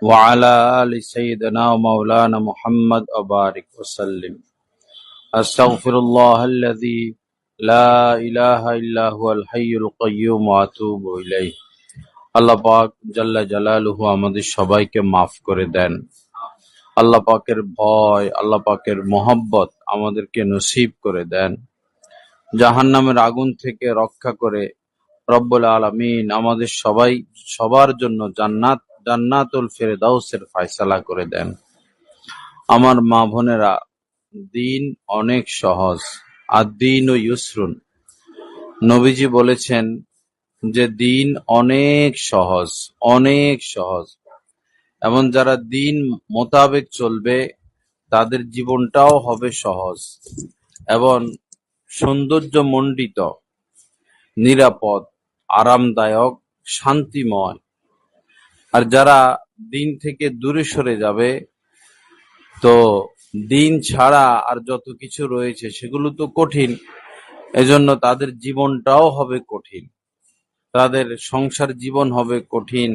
وعلى آل سيدنا ومولانا محمد وبارك وسلم أستغفر الله الذي لا إله إلا هو الحي القيوم وأتوب إليه আল্লাহ পাক জাল্লা জালালুহু আমাদের সবাইকে মাফ করে দেন। আল্লাহ পাকের ভয়, আল্লাহ পাকের মহব্বত আমাদেরকে নসিব করে দেন। জাহান্নামের আগুন থেকে রক্ষা করে রব্বুল আলামিন আমাদের সবার জন্য জান্নাতুল ফেরদাউসের ফয়সালা করে দেন। আমার মা বোনেরা, দিন অনেক সহজ, আর দিন ও ইউসরুন। নবীজি বলেছেন যে দিন অনেক সহজ, অনেক সহজ। এমন যারা দিন মোতাবেক চলবে তাদের জীবনটাও হবে সহজ এবং সৌন্দর্যমণ্ডিত, নিরাপদ, আরামদায়ক, শান্তিময়। আর যারা দিন থেকে দূরে সরে যাবে, তো দিন ছাড়া আর যত কিছু রয়েছে সেগুলো তো কঠিন, এজন্য তাদের জীবনটাও হবে কঠিন, তাদের সংসার জীবন হবে কঠিন,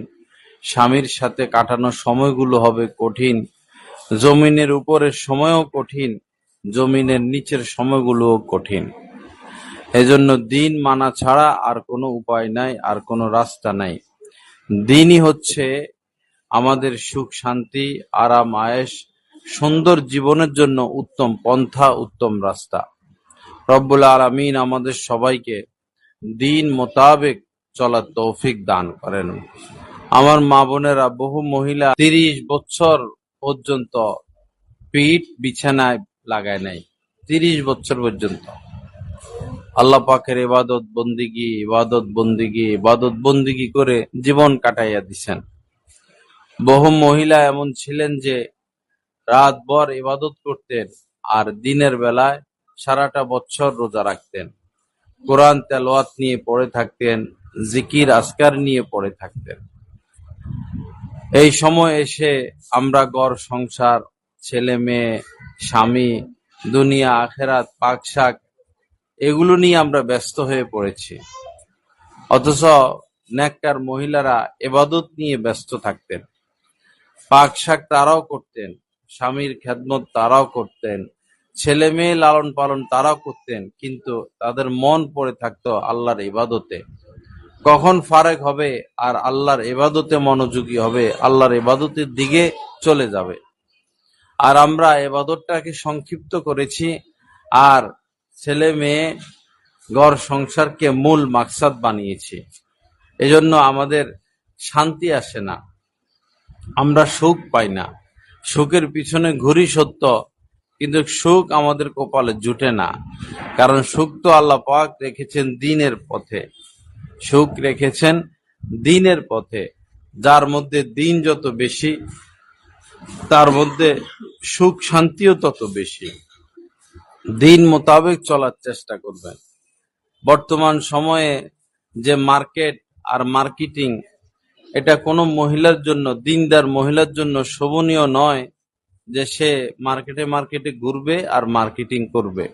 স্বামীর সাথে কাটানো সময়গুলো হবে কঠিন, জমিনের উপরের সময়ও কঠিন, জমিনের নিচের সময়গুলোও কঠিন। এজন্য দিন মানা ছাড়া আর কোনো উপায় নাই, আর কোনো রাস্তা নাই। দিনই হচ্ছে আমাদের সুখ শান্তি, আরাম আয়েশ, সুন্দর জীবনের জন্য উত্তম পন্থা, উত্তম রাস্তা। রব্বুল আলামিন আমাদের সবাইকে দিন মোতাবেক চলার তৌফিক দান করেন। আমার মা বোনেরা, বহু মহিলা 30 বছর পর্যন্ত পিঠ বিছানায় লাগায় নাই, 30 বছর পর্যন্ত আল্লাহ পাকের ইবাদত বন্দিগি করে জীবন কাটাইয়া দিছেন। বহু মহিলা এমন ছিলেন যে রাতভর ইবাদত করতেন আর দিনের বেলায় সারাটা বছর রোজা রাখতেন, কোরআন তেলাওয়াত নিয়ে পড়ে থাকতেন, জিকির আজকার নিয়ে পড়ে থাকতেন। এই সময় এসে আমরা ঘর সংসার, ছেলে মেয়ে, স্বামী, দুনিয়া আখেরাত, পাক শাক, এগুলো নিয়ে আমরা ব্যস্ত হয়ে পড়েছি। অথচ নেককার মহিলারা ইবাদত নিয়ে ব্যস্ত থাকতেন, পাক শাক তারাও করতেন, স্বামীর খেদমত তারাও করতেন, ছেলে মেয়ে লালন পালন তারাও করতেন, কিন্তু তাদের মন পড়ে থাকতো আল্লাহর ইবাদতে। কখন ফারেক হবে আর আল্লাহর ইবাদতে মনোযোগী হবে, আল্লাহর ইবাদতের দিকে চলে যাবে। আর আমরা ইবাদতটাকে সংক্ষিপ্ত করেছি, আর ছেলে মেয়ে, ঘর সংসারকে মূল মাকসাদ বানিয়েছি। এজন্য আমাদের শান্তি আসে না, আমরা সুখ পাই না। সুখের পিছনে ঘুরি সত্য, কিন্তু সুখ আমাদের কপালে জুটে না। কারণ সুখ তো আল্লাহ পাক রেখেছেন দিনের পথে, সুখ রেখেছেন দিনের পথে। যার মধ্যে দিন যত বেশি, তার মধ্যে সুখ শান্তিও তত বেশি। দিন মোতাবেক চলার চেষ্টা করবেন। বর্তমান সময়ে যে মার্কেট আর মার্কেটিং, এটা কোনো মহিলার জন্য, দিনদার মহিলার জন্য শোভনীয় নয় যে সে মার্কেটে ঘুরবে আর মার্কেটিং করবে।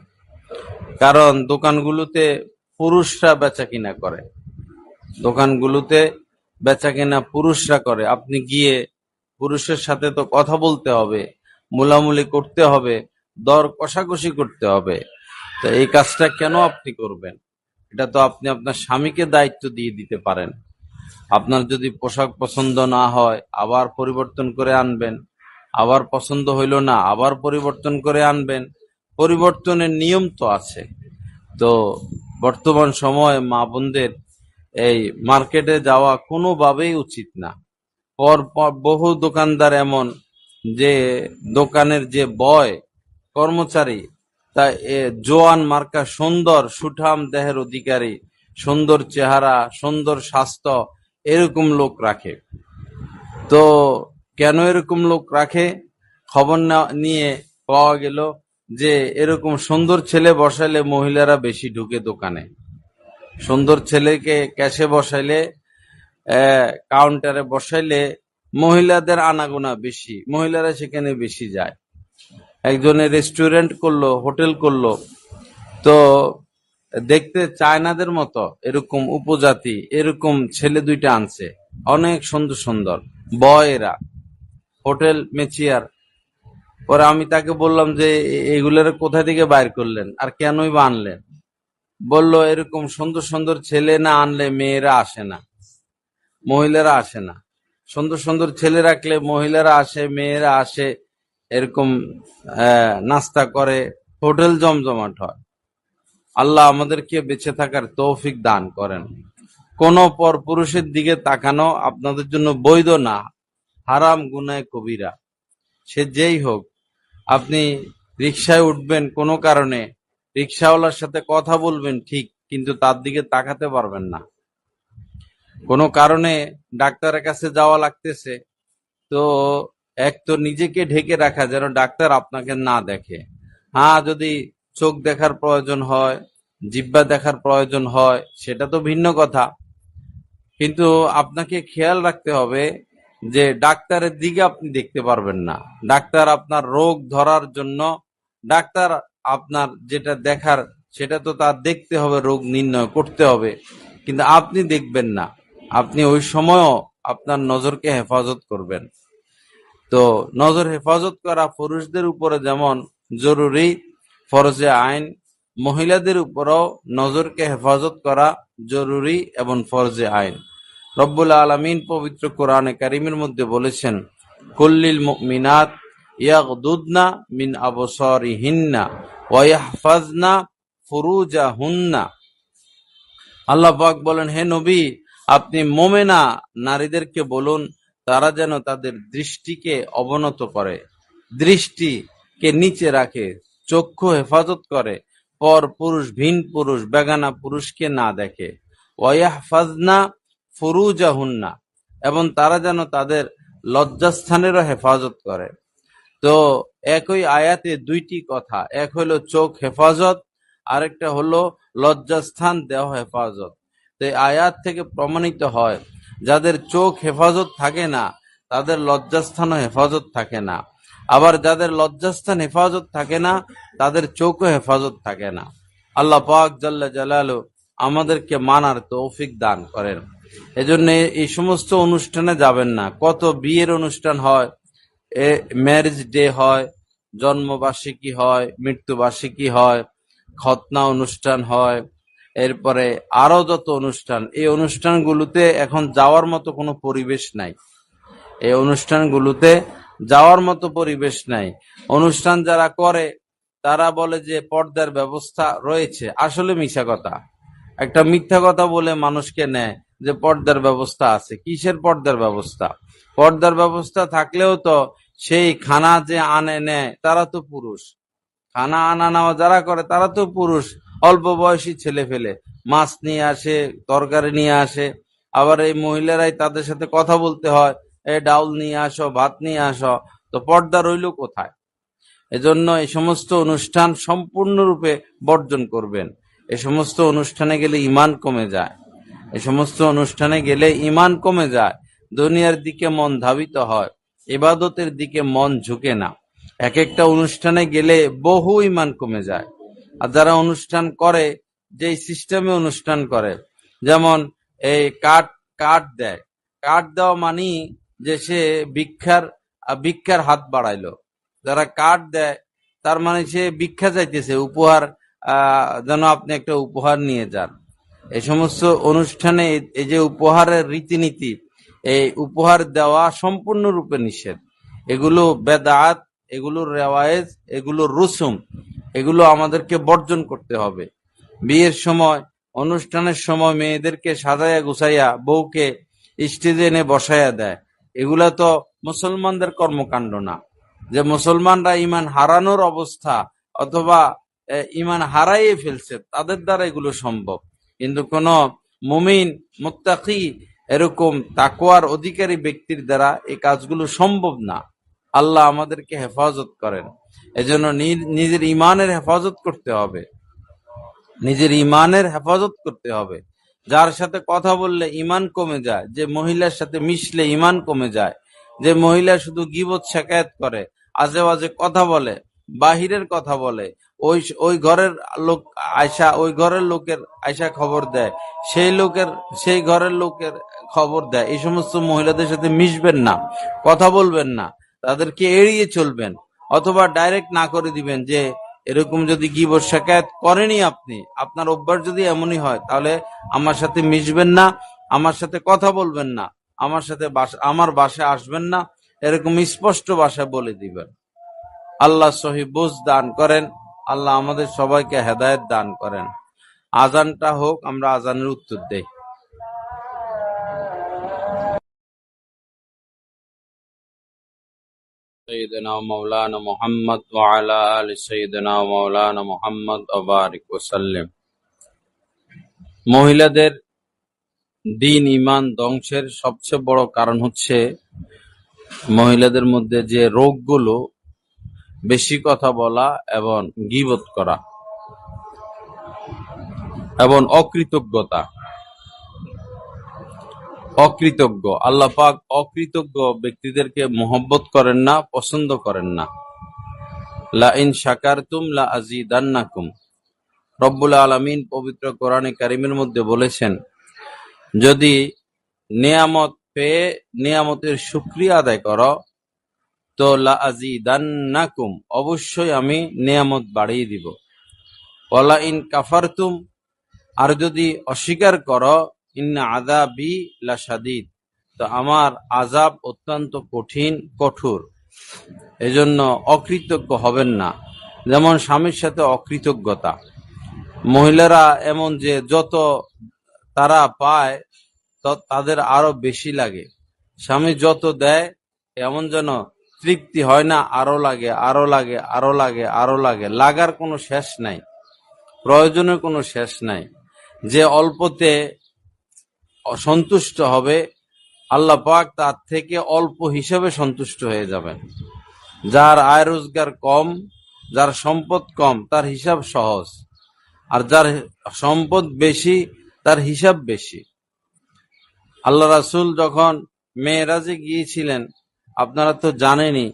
কারণ দোকানগুলোতে পুরুষরা বেচা কিনা করে, দোকানগুলোতে বেচা কিনা পুরুষরা করে। আপনি গিয়ে পুরুষের সাথে তো কথা বলতে হবে, মুলামুলি করতে হবে, দর কষাকষি করতে হবে। তো এই কাজটা কেন আপনি করবেন? এটা তো আপনি আপনার স্বামীকে দায়িত্ব দিয়ে দিতে পারেন। আপনার যদি পোশাক পছন্দ না হয় আবার পরিবর্তন করে আনবেন, আবার পছন্দ হইল না আবার পরিবর্তন করে আনবেন। পরিবর্তনের নিয়ম তো আছে। তো বর্তমান সময়ে মা বোনদের এই মার্কেটে যাওয়া কোনোভাবেই উচিত না। বহু দোকানদার এমন যে দোকানের যে বয় কর্মচারী, তা জোয়ান মার্কা, সুন্দর সুঠাম দেহের অধিকারী, সুন্দর চেহারা, সুন্দর স্বাস্থ্য, এরকম লোক রাখে। তো কেন এরকম লোক রাখে? খবর নিয়ে পাওয়া গেল যে এরকম সুন্দর ছেলে বসাইলে মহিলারা বেশি ঢুকে দোকানে। সুন্দর ছেলেকে ক্যাশে বসাইলে, কাউন্টারে বসাইলে মহিলাদের আনাগোনা বেশি, মহিলারা সেখানে বেশি যায়। একজনে রেস্টুরেন্ট করলো, হোটেল করলো, তো দেখতে চায়নাদের মতো এরকম উপজাতি, এরকম ছেলে দুইটা আনছে, অনেক সুন্দর সুন্দর বয় এরা। হোটেল মেচিয়ার। পরে আমি তাকে বললাম যে এগুলোর কোথা থেকে বাইর করলেন আর কেনই বা আনলেন? বলল এরকম সুন্দর সুন্দর ছেলে না আনলে মেয়েরা আসে না, মহিলারা আসে না। সুন্দর সুন্দর ছেলে রাখলে মহিলারা আসে, মেয়েরা আসে, এরকম নাস্তা করে, হোটেল জমজমাট হয়। আল্লাহ আমাদেরকে বেঁচে থাকার তৌফিক দান করেন। কোন পর পুরুষের দিকে তাকানো আপনাদের জন্য বৈধ না, হারাম, গুনায় কবিরা। সে যেই হোক, আপনি রিকশায় উঠবেন কোনো কারণে, রিকশাওয়ালার সাথে কথা বলবেন ঠিক, কিন্তু তার দিকে তাকাতে পারবেন না। কোনো কারণে ডাক্তারের কাছে যাওয়া লাগতেছে, তো এক তো নিজেকে ঢেকে রাখা যেন ডাক্তার আপনাকে না দেখে। হ্যাঁ, যদি চোখ দেখার প্রয়োজন হয়, জিহ্বা দেখার প্রয়োজন হয়, সেটা তো ভিন্ন কথা। কিন্তু আপনাকে খেয়াল রাখতে হবে যে ডাক্তারের দিকে আপনি দেখতে পারবেন না। ডাক্তার আপনার রোগ ধরার জন্য, ডাক্তার আপনার যেটা দেখার সেটা তো তার দেখতে হবে, রোগ নির্ণয় করতে হবে, কিন্তু আপনি দেখবেন না। আপনি ওই সময়ও আপনার নজরকে হেফাজত করবেন। তো নজর হেফাজত করা পুরুষদের উপরে যেমন জরুরি, ফরজে আইন, মহিলাদের উপরও নজরকে হেফাজত করা জরুরি এবং ফরজে আইন। রব্বুল আলামিন পবিত্র কোরআনে কারিমের মধ্যে বলেছেন, কুল্লিল মুমিনাত ইয়াগদুদনা মিন আবসারিহিন্না ওয়া ইয়াহফাজনা ফুরুজাহুন্না। আল্লাহ পাক বলেন, হে নবী, আপনি মোমেনা নারীদেরকে বলুন তারা যেন তাদের দৃষ্টিকে অবনত করে, দৃষ্টিকে নিচে রাখে, চক্ষু হেফাজত করে, পর পুরুষ, ভিন পুরুষ, বেগানা পুরুষকে না দেখে। ওয়াহফাজনা ফুরুজাহুন্না, এবং তারা যেন তাদের লজ্জাস্থানেরও হেফাজত করে। তো একই আয়াতে দুইটি কথা, এক হলো চোখ হেফাজত, আরেকটা হলো লজ্জাস্থান দেহ হেফাজত। তো এই আয়াত থেকে প্রমাণিত হয় যাদের চোখ হেফাজত থাকে না তাদের লজ্জাস্থানও হেফাজত থাকে না, আবার যাদের লজ্জাস্থান হেফাজত থাকে না তাদের চোখও হেফাজত থাকে না। আল্লাহ পাক জাল্লা জালালু আমাদেরকে মানার তৌফিক দান করেন। এজন্য এই সমস্ত অনুষ্ঠানে যাবেন না। কত বিয়ের অনুষ্ঠান হয়, ম্যারেজ ডে হয়, জন্মবার্ষিকী হয়, মৃত্যুবার্ষিকী হয়, খতনা অনুষ্ঠান হয়, এরপরে আরো যত অনুষ্ঠান, এই অনুষ্ঠানগুলোতে এখন যাওয়ার মতো কোনো পরিবেশ নাই। এই অনুষ্ঠানগুলোতে যাওয়ার মতো পরিবেশ নাই। অনুষ্ঠান যারা করে তারা বলে যে পর্দার ব্যবস্থা রয়েছে, আসলে মিথ্যা কথা। একটা মিথ্যা কথা বলে মানুষকে নেয় যে পর্দার ব্যবস্থা আছে। কিসের পর্দার ব্যবস্থা? পর্দার ব্যবস্থা থাকলেও তো সেই খানা যে আনে নেয় তারা তো পুরুষ, খানা আনা নেওয়া যারা করে তারা তো পুরুষ। অল্প বয়সী ছেলে ফেলে মাছ নিয়ে আসে, তরকারি নিয়ে আসে, আবার এই মহিলারাই তাদের সাথে কথা বলতে হয়, এই ডাউল নিয়ে আসো, ভাত নিয়ে আসো। তো পর্দা রইল কোথায়? এজন্য এই সমস্ত অনুষ্ঠান সম্পূর্ণরূপে বর্জন করবেন। এই সমস্ত অনুষ্ঠানে গেলে ঈমান কমে যায়, এই সমস্ত অনুষ্ঠানে গেলে ঈমান কমে যায়, দুনিয়ার দিকে মন ধাবিত হয়, ইবাদতের দিকে মন ঝুঁকে না। এক একটা অনুষ্ঠানে গেলে বহু ঈমান কমে যায়। আর যারা অনুষ্ঠান করে, যেই সিস্টেমে অনুষ্ঠান করে, যেমন এই কার্ড কার্ড দেয়, কার্ড দেওয়া মানি যে সে ভিক্ষার হাত বাড়াইলো। যারা কার্ড দেয় তার মানে সে ভিক্ষা চাইতেছে, উপহার, যেন আপনি একটা উপহার নিয়ে যান। এই সমস্ত অনুষ্ঠানে এই যে উপহারের রীতিনীতি, এই উপহার দেওয়া সম্পূর্ণরূপে নিষেধ। এগুলো বেদাত, এগুলো রেওয়ায়েজ, এগুলো রুসুম, এগুলো আমাদেরকে বর্জন করতে হবে। বিয়ের সময়, অনুষ্ঠানের সময় মেয়েদেরকে সাজাইয়া গুছাইয়া বউকে স্টেজে এনে বসাইয়া দেয়, এগুলা তো মুসলমানদের কর্মকাণ্ড না। যে মুসলমানরা ইমান হারানোর অবস্থা অথবা ইমান হারাইয়ে ফেলছে তাদের দ্বারা এগুলো সম্ভব, কিন্তু কোন মুমিন মুত্তাকি এরকম তাকওয়ার অধিকারী ব্যক্তির দ্বারা এই কাজগুলো সম্ভব না। আল্লাহ আমাদেরকে হেফাজত করেন। এজন্য নিজের ইমানের হেফাজত করতে হবে, নিজের ইমানের হেফাজত করতে হবে। যার সাথে কথা বললে ইমান কমে যায়, যে মহিলার সাথে মিশলে ইমান কমে যায়, যে মহিলা শুধু গীবত শেকায়েত করে, আজে বাজে কথা বলে, বাহিরের কথা বলে, ওই ওই ঘরের লোক আয়সা, ওই ঘরের লোকের আয়সা খবর দেয়, সেই ঘরের লোকের খবর দেয়, এই সমস্ত মহিলাদের সাথে মিশবেন না, কথা বলবেন না। তাদেরকে এড়িয়ে চলবেন, অথবা ডাইরেক্ট না করে দিবেন যে এরকম যদি গীবত শিকায়াত করেনি আপনি, আপনার অভ্যাস যদি এমনই হয়, তাহলে আমার সাথে মিশবেন না, আমার সাথে কথা বলবেন না, আমার সাথে আমার বাসায় আসবেন না, এরকম স্পষ্ট ভাষায় বলে দিবেন। আল্লাহ সহি বুঝ দান করেন, আল্লাহ আমাদের সবাইকে হেদায়েত দান করেন। আজানটা হোক, আমরা আজানের উত্তর দেই। سيدنا مولانا محمد وعلى آل سيدنا مولانا محمد وبارك وسلم। মহিলাদের দিন ঈমান ধ্বংসের সবচেয়ে বড় কারণ হচ্ছে মহিলাদের মধ্যে যে রোগগুলো, বেশি কথা বলা এবং গীবত করা এবং অকৃতজ্ঞতা। অকৃতজ্ঞ, আল্লাহ পাক অকৃতজ্ঞ ব্যক্তিদেরকে মহব্বত করেন না, পছন্দ করেন না। লা ইন শাকারতুম লা আযীদান্নাকুম, রব্বুল আলামিন পবিত্র কোরআনে কারিমের মধ্যে বলেছেন, যদি নিয়ামত পেয়ে নিয়ামতের শুকরিয়া আদায় করো তো লা আযীদান্নাকুম, অবশ্যই আমি নিয়ামত বাড়িয়ে দিব। ওয়ালা ইন কাফারতুম, আর যদি অস্বীকার করো, ইন্না আযাবি লাশাদীদ, তো আমার আযাব অত্যন্ত কঠিন, কঠোর। এজন্য অকৃতজ্ঞ হবেন না। যেমন স্বামীর সাথে অকৃতজ্ঞতা, মহিলারা এমন যে যত তারা পায় তাদের আরো বেশি লাগে। স্বামী যত দেয় এমন যেন তৃপ্তি হয় না, আরো লাগে, আরো লাগে, আরো লাগে, আরো লাগে, লাগার কোনো শেষ নাই, প্রয়োজনের কোনো শেষ নাই। যে অল্পতে সন্তুষ্ট হবে, আল্লাহ পাক তার থেকে অল্প হিসাবে সন্তুষ্ট হয়ে যাবেন। যার আয় রোজগার কম, যার সম্পদ কম, তার হিসাব সহজ, আর যার সম্পদ বেশি তার হিসাব বেশি। আল্লাহ রাসূল যখন মেরাজে গিয়েছিলেন, আপনারা তো জানেনই,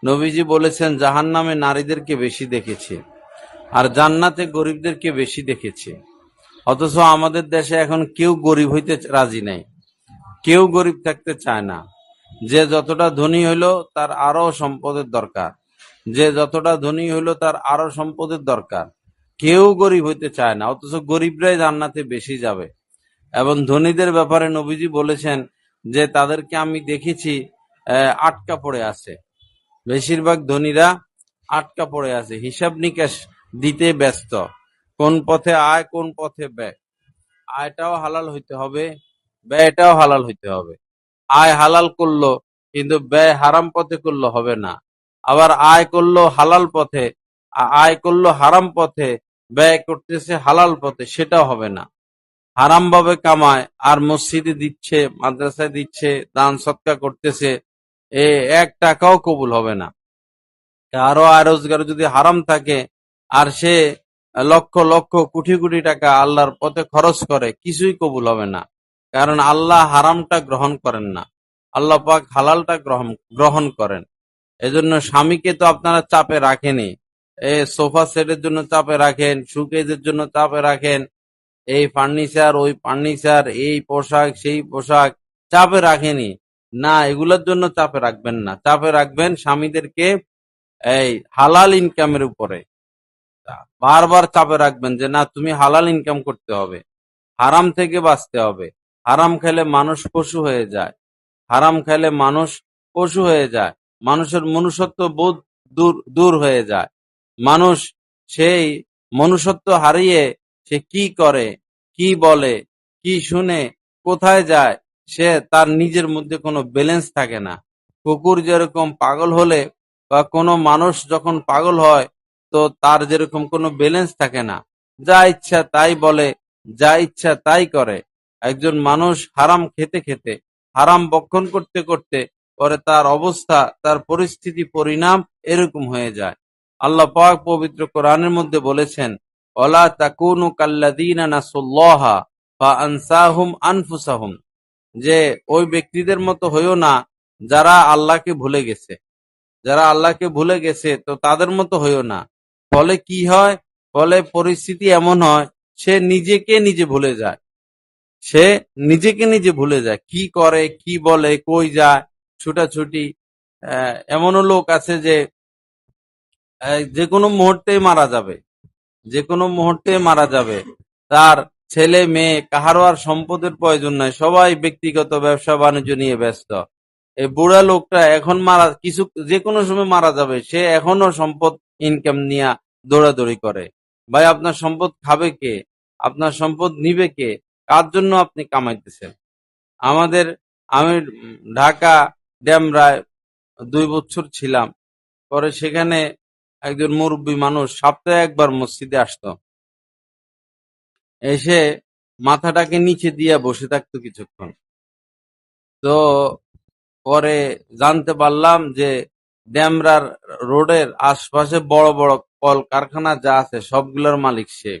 নবীজি বলেছেন জাহান্নামে নারীদেরকে বেশি দেখেছি আর জান্নাতে গরিবদেরকে বেশি দেখেছি। অথচ আমাদের দেশে এখন কেউ গরিব হইতে রাজি নাই, কেউ গরিব থাকতে চায় না। যে যতটা ধনী হইল তার আরো সম্পদের দরকার, যে যতটা ধনী হইল তার আরো সম্পদের দরকার। কেউ গরিব হইতে চায় না, অথচ গরিবরাই জান্নাতে বেশি যাবে। এবং ধনীদের ব্যাপারে নবীজি বলেছেন যে তাদেরকে আমি দেখেছি আটকা পড়ে আছে। বেশিরভাগ ধনীরা আটকা পড়ে আছে, হিসাব নিকাশ দিতে ব্যস্ত। কোন পথে আয়, কোন পথে ব্যয়। আয়টাও হালাল হইতে হবে, ব্যয়টাও হালাল হইতে হবে। আয় হালাল করলো কিন্তু ব্যয় হারাম পথে করলে হবে না। আবার আয় করলো হালাল পথে, আয় করলো হারাম পথে, ব্যয় করতেছে হালাল পথে, সেটাও হবে না। হারাম ভাবে কামায় আর মসজিদে দিচ্ছে, মাদ্রাসায় দিচ্ছে, দান সৎকা করতেছে, এ 1 টাকাও কবুল হবে না। কারো আয় রোজগার যদি হারাম থাকে আর সে লক্ষ লক্ষ কোটি কোটি টাকা আল্লাহর পথে খরচ করে, কিছুই কবুল হবে না। কারণ আল্লাহ হারামটা গ্রহণ করেন না, আল্লাহ পাক হালালটা গ্রহণ করেন। এজন্য স্বামীকে তো আপনারা চাপে রাখেনি, সোফা সেটের জন্য চাপে রাখেন, সুকেজের জন্য চাপে রাখেন, এই ফার্নিচার, ওই ফার্নিচার, এই পোশাক, সেই পোশাক, চাপে রাখেনি না। এগুলোর জন্য চাপে রাখবেন না, চাপে রাখবেন স্বামীদেরকে এই হালাল ইনকামের উপরে। বারবার চাপে রাখবেন যে না, তুমি হালাল ইনকাম করতে হবে, হারাম থেকে বাঁচতে হবে। হারাম খেলে মানুষ পশু হয়ে যায়, হারাম খেলে মানুষ পশু হয়ে যায়, মানুষের মনুষ্যত্ব বোধ দূর হয়ে যায়। মানুষ সেই মনুষ্যত্ব হারিয়ে সে কি করে, কি বলে, কি শুনে, কোথায় যায়, সে তার নিজের মধ্যে কোনো ব্যালেন্স থাকে না। কুকুর যেরকম পাগল হলে বা কোনো মানুষ যখন পাগল হয়, তো তার যেরকম কোনো ব্যালেন্স থাকে না, যা ইচ্ছা তাই বলে, যা ইচ্ছা তাই করে। একজন মানুষ হারাম খেতে খেতে, হারাম ভক্ষণ করতে করতে পরে তার অবস্থা, তার পরিস্থিতি, পরিণাম এরকম হয়ে যায়। আল্লাহ পাক পবিত্র কোরআনের মধ্যে বলেছেন, ওয়ালা তাকুনু কাল্লাযীনা নাসুল্লাহা ফাআনসাহুম আনফুসাহুম, যে ওই ব্যক্তিদের মতো হইও না যারা আল্লাহকে ভুলে গেছে। যারা আল্লাহকে ভুলে গেছে তো তাদের মতো হইও না। ফলে কি হয়, ফলে পরিস্থিতি এমন হয় সে নিজেকে নিজে ভুলে যায়, সে নিজেকে নিজে ভুলে যায়, কি করে, কি বলে, কই যায়, ছুটাছুটি, এমনও লোক আছে যে যে কোনো মুহূর্তেই মারা যাবে, যে কোনো মুহূর্তে মারা যাবে। তার ছেলে মেয়ে কাহারও আর সম্পদের প্রয়োজন নাই, সবাই ব্যক্তিগত ব্যবসা বাণিজ্য নিয়ে ব্যস্ত। এই বুড়া লোকটা এখন যে কোনো সময় মারা যাবে, সে এখনো সম্পদ ইনকাম নিয়ে দৌড়াদৌড়ি করে। ভাই, আপনার সম্পদ খাবে কে? আপনার সম্পদ নিবে কে? কার জন্য আপনি কামাইতেছেন? আমাদের আমি ঢাকা ডেমরায় 2 বছর ছিলাম। পরে সেখানে একজন মুরব্বী মানুষ সপ্তাহে একবার মসজিদে আসতো, এসে মাথাটাকে নিচে দিয়ে বসে থাকতো কিছুক্ষণ। তো পরে জানতে পারলাম যে ডেমরার রোডের আশপাশে বড় বড় কল কারখানা যা আছে সবগুলোর মালিক সে।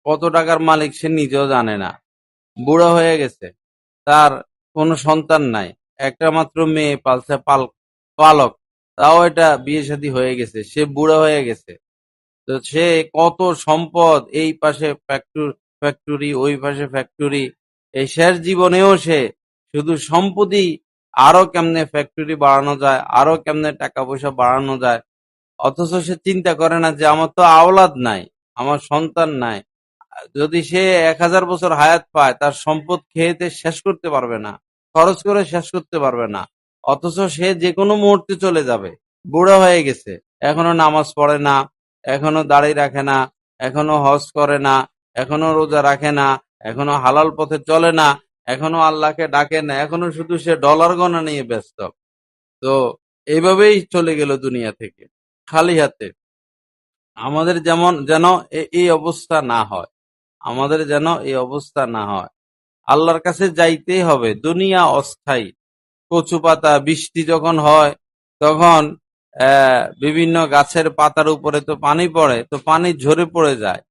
কত টাকার মালিক সে নিজেও জানে না। বুড়ো হয়ে গেছে, তার কোনো সন্তান নাই, একটা মাত্র মেয়ে পালছে পালক, তাও এটা বিয়ে শাদী হয়ে গেছে, সে বুড়ো হয়ে গেছে। তো সে কত সম্পদ, এই পাশে ফ্যাক্টরি, ওই পাশে ফ্যাক্টরি, এই শেষ জীবনেও সে শুধু সম্পত্তি, আরো কেমনে ফ্যাক্টরি বাড়ানো যায়, আরো কেমনে টাকা পয়সা বাড়ানো যায়। অথচ সে চিন্তা করে না যে আমার তো আওলাদ নাই, আমার সন্তান নাই। যদি সে 1000 বছর হায়াত পায়, তার সম্পদ খেয়েতে শেষ করতে পারবে না, খরচ করে শেষ করতে পারবে না। অথচ সে যে কোনো মুহূর্তে চলে যাবে, বুড়া হয়ে গেছে, এখনো নামাজ পড়ে না, এখনো দাড়ি রাখে না, এখনো হজ করে না, এখনো রোজা রাখে না, এখনো হালাল পথে চলে না, এখনো আল্লাহকে ডাকে না, এখনো শুধু সে ডলার গণা নিয়ে ব্যস্ত। তো এইভাবেই চলে গেল দুনিয়া থেকে খালি হাতে। আমাদের যেন এই অবস্থা না হয়, আমাদের যেন এই অবস্থা না হয়। আল্লাহর কাছে যাইতেই হবে। দুনিয়া অস্থায়ী। কচু পাতা, বৃষ্টি যখন হয় তখন বিভিন্ন গাছের পাতার উপরে তো পানি পড়ে, তো পানি ঝরে পড়ে যায়,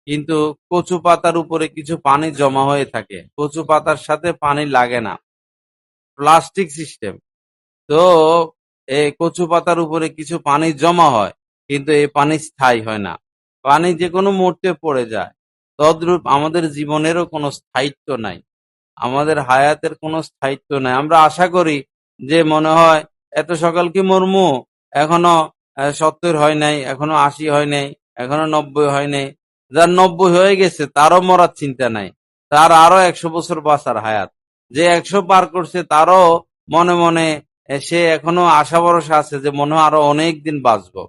কিন্তু কচু পাতার উপরে কিছু পানি জমা হয়ে থাকে, কচু পাতার সাথে পানি লাগে না, প্লাস্টিক সিস্টেম। তো এই কচু পাতার উপরে কিছু পানি জমা হয়, কিন্তু এই পানি স্থায়ী হয় না, পানি যে কোনো মুহূর্তে পড়ে যায়। তদ্রূপ আমাদের জীবনেরও কোনো স্থায়িত্ব নাই, আমাদের হায়াতের কোনো স্থায়িত্ব নাই। আমরা আশা করি যে মনে হয় এত সকাল কি মরমু, এখনো 70 হয় নাই, এখনো 80 হয় নাই, এখনো 90 হয় নাই। যার 90 হয়ে গেছে তারও মরার চিন্তা নাই, তার আরো 100 বছর বাঁচার হায়াত। যে 100 পার করছে তারও মনে মনে সে এখনো আশা ভরসা আছে যে মনে হয় আরো অনেক দিন বাঁচবো।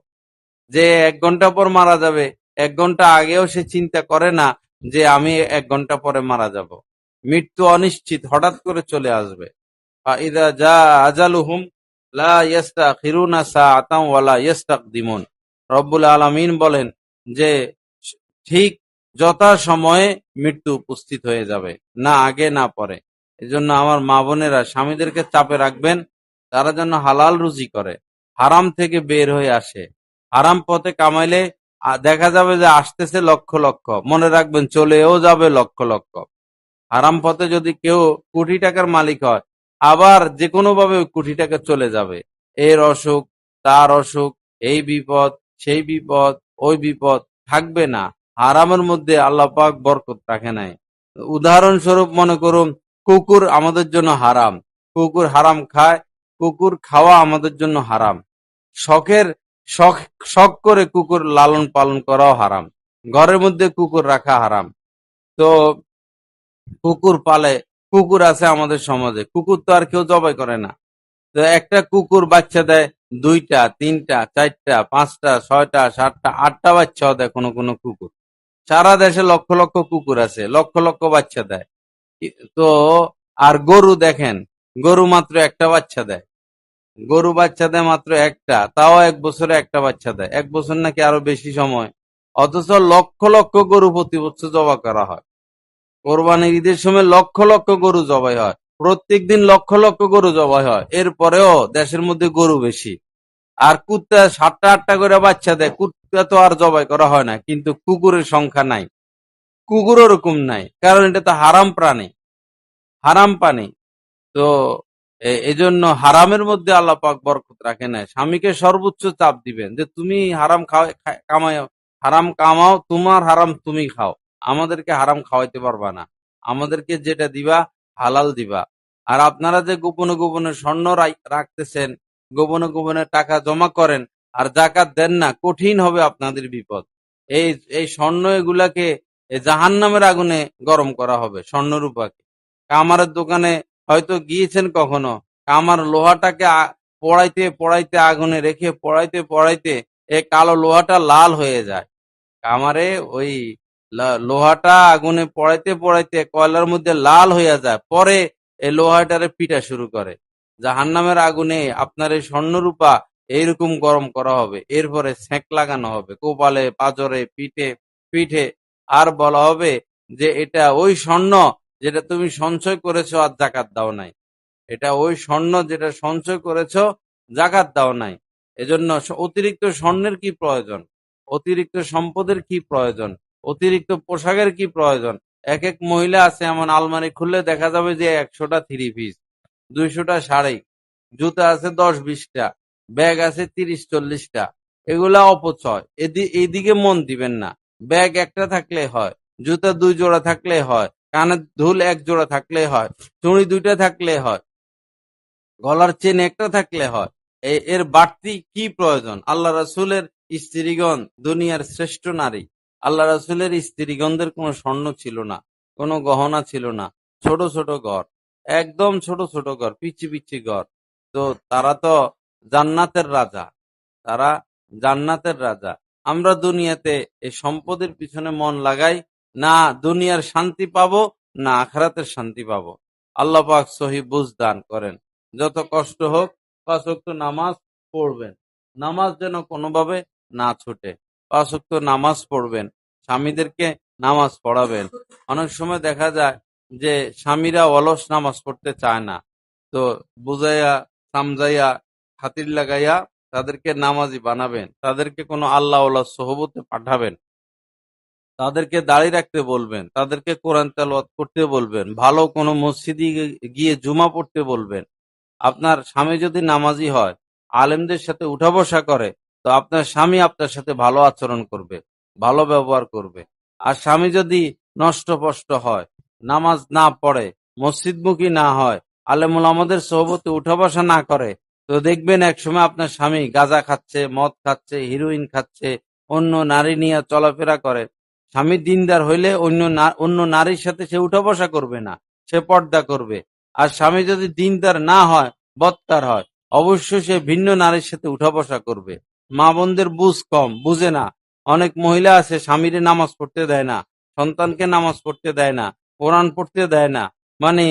যে 1 ঘন্টা পর মারা যাবে, 1 ঘন্টা আগেও সে চিন্তা করে না যে আমি 1 ঘন্টা পরে মারা যাব। মৃত্যু অনিশ্চিত, হঠাৎ করে চলে আসবে। ফাইদা জা আজালুহুম লা ইস্তাখিরুনা সাআতাও ওয়া লা ইস্তাকদিমুন। রব্বুল আলামিন বলেন যে ঠিক যথাসময়ে মৃত্যু উপস্থিত হয়ে যাবে, না আগে না পরে। এজন্য আমার মা বোনেরা স্বামীদেরকে চাপে রাখবেন, তারা যেন হালাল রুজি করে, হারাম থেকে বের হয়ে আসে। হারাম পথে কামাইলে দেখা যাবে যে আসতেছে লক্ষ লক্ষ, মনে রাখবেন চলেও যাবে লক্ষ লক্ষ। হারাম পথে যদি কেউ কোটি টাকার মালিক হয়, আবার যে কোনো ভাবে ওই কোটি টাকা চলে যাবে। এর অসুখ, তার অসুখ, এই বিপদ, সেই বিপদ, ওই বিপদ থাকবে না। হারামের মধ্যে আল্লাহ পাক বরকত রাখে নাই। উদাহরণস্বরূপ মনে করুন, কুকুর আমাদের জন্য হারাম, কুকুর হারাম খায়, কুকুর খাওয়া আমাদের জন্য হারাম। শখের শখ শখ করে কুকুর লালন পালন করাও হারাম। ঘরের মধ্যে কুকুর রাখা হারাম। তো কুকুর পালে, কুকুর আছে আমাদের সমাজে, কুকুর তো আর কেউ জবাই করে না। তো একটা কুকুর বাচ্চা দেয় 2টা, 3টা, 4টা, 5টা, 6টা, 7টা, 8টা বাচ্চাও দেয় কোনো কোনো কুকুর। সারা দেশে লক্ষ লক্ষ কুকুর আছে, লক্ষ লক্ষ বাচ্চা দেয়। তো আর গরু দেখেন, গরু মাত্র একটা বাচ্চা দেয়, গরু বাচ্চা দেয় মাত্র একটা, তাও 1 বছরে একটা বাচ্চা দেয়, 1 বছর নাকি আরো বেশি সময়। অথচ লক্ষ লক্ষ গরু প্রতি বছর জবা করা হয়। কোরবানির ঈদের সময় লক্ষ লক্ষ গরু জবাই হয়, প্রত্যেক দিন লক্ষ লক্ষ গরু জবাই হয়, এরপরেও দেশের মধ্যে গরু বেশি। আর কুত্তা 7টা 8টা করে বাচ্চা দেয়, কুত্তা তো আর জবাই করা হয় না, কিন্তু কুকুরের সংখ্যা নাই, কুকুর ওরকম নাই, কারণ এটা তো হারাম প্রাণী, হারাম পানি। তো এজন্য হারামের মধ্যে আল্লাহ পাক বরকত রাখে না। স্বামীকে সর্বোচ্চ চাপ দিবেন যে তুমি হারাম কামাও, হারাম কামাও, তোমার হারাম তুমি খাও, আমাদেরকে হারাম খাওয়াইতে পারবা না, আমাদেরকে যেটা দিবা হালাল দিবা। আর আপনারা যে গোপনে গোপনে স্বর্ণ রাখতেছেন, গোপনে গোপনে টাকা জমা করেন আর জাকাত দেন না, কঠিন হবে আপনাদের বিপদ। এই এই স্বর্ণ এগুলাকে জাহান্নামের আগুনে গরম করা হবে। স্বর্ণরূপাকে কামারের দোকানে হয়তো গিয়েছেন কখনো, কামার লোহাটাকে পড়াইতে পড়াইতে আগুনে রেখে পড়াইতে পড়াইতে এই কালো লোহাটা লাল হয়ে যায়। কামারে ওই লোহাটা আগুনে পড়াইতে পড়াইতে কয়লার মধ্যে লাল হইয়া যায়, পরে এই লোহাটারে পিটা শুরু করে। জাহান্নামের আগুনে আপনার এই স্বর্ণরূপা এইরকম গরম করা হবে, এরপরে সেঁক লাগানো হবে কপালে, পাজরে, পিঠে পিঠে আর বলা হবে যে এটা ওই স্বর্ণ যেটা তুমি সঞ্চয় করেছো আর জাকাত দাও নাই। এটা ওই স্বর্ণ যেটা সঞ্চয় করেছো, জাকাত দাও নাই। এজন্য অতিরিক্ত স্বর্ণের কি প্রয়োজন, অতিরিক্ত সম্পদের কি প্রয়োজন, অতিরিক্ত পোশাকের কি প্রয়োজন। এক এক মহিলা আছে এমন, আলমারি খুললে দেখা যাবে যে 100টা থ্রি পিস, 200টা শাড়ি, জুতা আছে 10-20টা, ব্যাগ আছে 30-40টা। এগুলা অপচয়, এইদিকে মন দিবেন না। ব্যাগ একটা থাকলে হয়, জুতা 2 জোড়া থাকলে হয়, কানের দুল 1 জোড়া থাকলে হয়, চুড়ি 2টা থাকলে হয়, গলার চেন একটা থাকলে হয়। এর বাড়তি কি প্রয়োজন? আল্লাহ রাসূলের স্ত্রীগণ দুনিয়ার শ্রেষ্ঠ নারী। আল্লাহ রাসূলের স্ত্রীগণদের কোনো স্বর্ণ ছিল না, কোনো গহনা ছিল না, ছোট ছোট ঘর, একদম ছোট ছোট ঘর, পিচ্ছি পিচ্ছি ঘর। তো তারা তো জান্নাতের রাজা, তারা জান্নাতের রাজা। আমরা দুনিয়াতে এই সম্পদের পিছনে মন লাগাই, না দুনিয়ার শান্তি পাবো না আখিরাতের শান্তি পাবো। আল্লাহ পাক সহি বুঝ দান করেন। যত কষ্ট হোক 5 ওয়াক্ত নামাজ পড়বেন, নামাজ যেন কোনোভাবে না ছুটে। 5 ওয়াক্ত নামাজ পড়বেন, স্বামীদেরকে নামাজ পড়াবেন। অনেক সময় দেখা যায় যে স্বামীরা অলস, নামাজ পড়তে চায় না, তো বুঝাইয়া সামজাইয়া খাতির লাগাইয়া তাদেরকে নামাজি বানাবেন, তাদেরকে কোনো আল্লাহ সোহবতে পাঠাবেন, তাদেরকে দাঁড়িয়ে রাখতে বলবেন, তাদেরকে কোরআন তেলাওয়াত করতে বলবেন, ভালো কোনো মসজিদে গিয়ে জুমা পড়তে বলবেন। আপনার স্বামী যদি নামাজি হয়, আলেমদের সাথে উঠা বসা করে, তো আপনার স্বামী আপনার সাথে ভালো আচরণ করবে, ভালো ব্যবহার করবে। আর স্বামী যদি নষ্টভ্রষ্ট হয়, নামাজ না পড়ে, মসজিদমুখী না হয়, আলেমুল আমাদের সোহবতে উঠা বসা না করে, তো দেখবেন একসময় আপনার স্বামী গাঁজা খাচ্ছে, মদ খাচ্ছে, হিরোইন খাচ্ছে, অন্য নারী নিয়ে চলাফেরা করে। স্বামী দিনদার হইলে অন্য নারীর সাথে সে উঠা বসা করবে না, সে পর্দা করবে। আর স্বামী যদি দিনদার না হয়, বদকার হয়, অবশ্যই সে ভিন্ন নারীর সাথে উঠা বসা করবে। মা বোনদের বুঝ কম, বুঝে না। অনেক মহিলা আছে স্বামীরে নামাজ পড়তে দেয় না, সন্তানকে নামাজ পড়তে দেয় না, কোরআন পড়তে দেয় না, মানে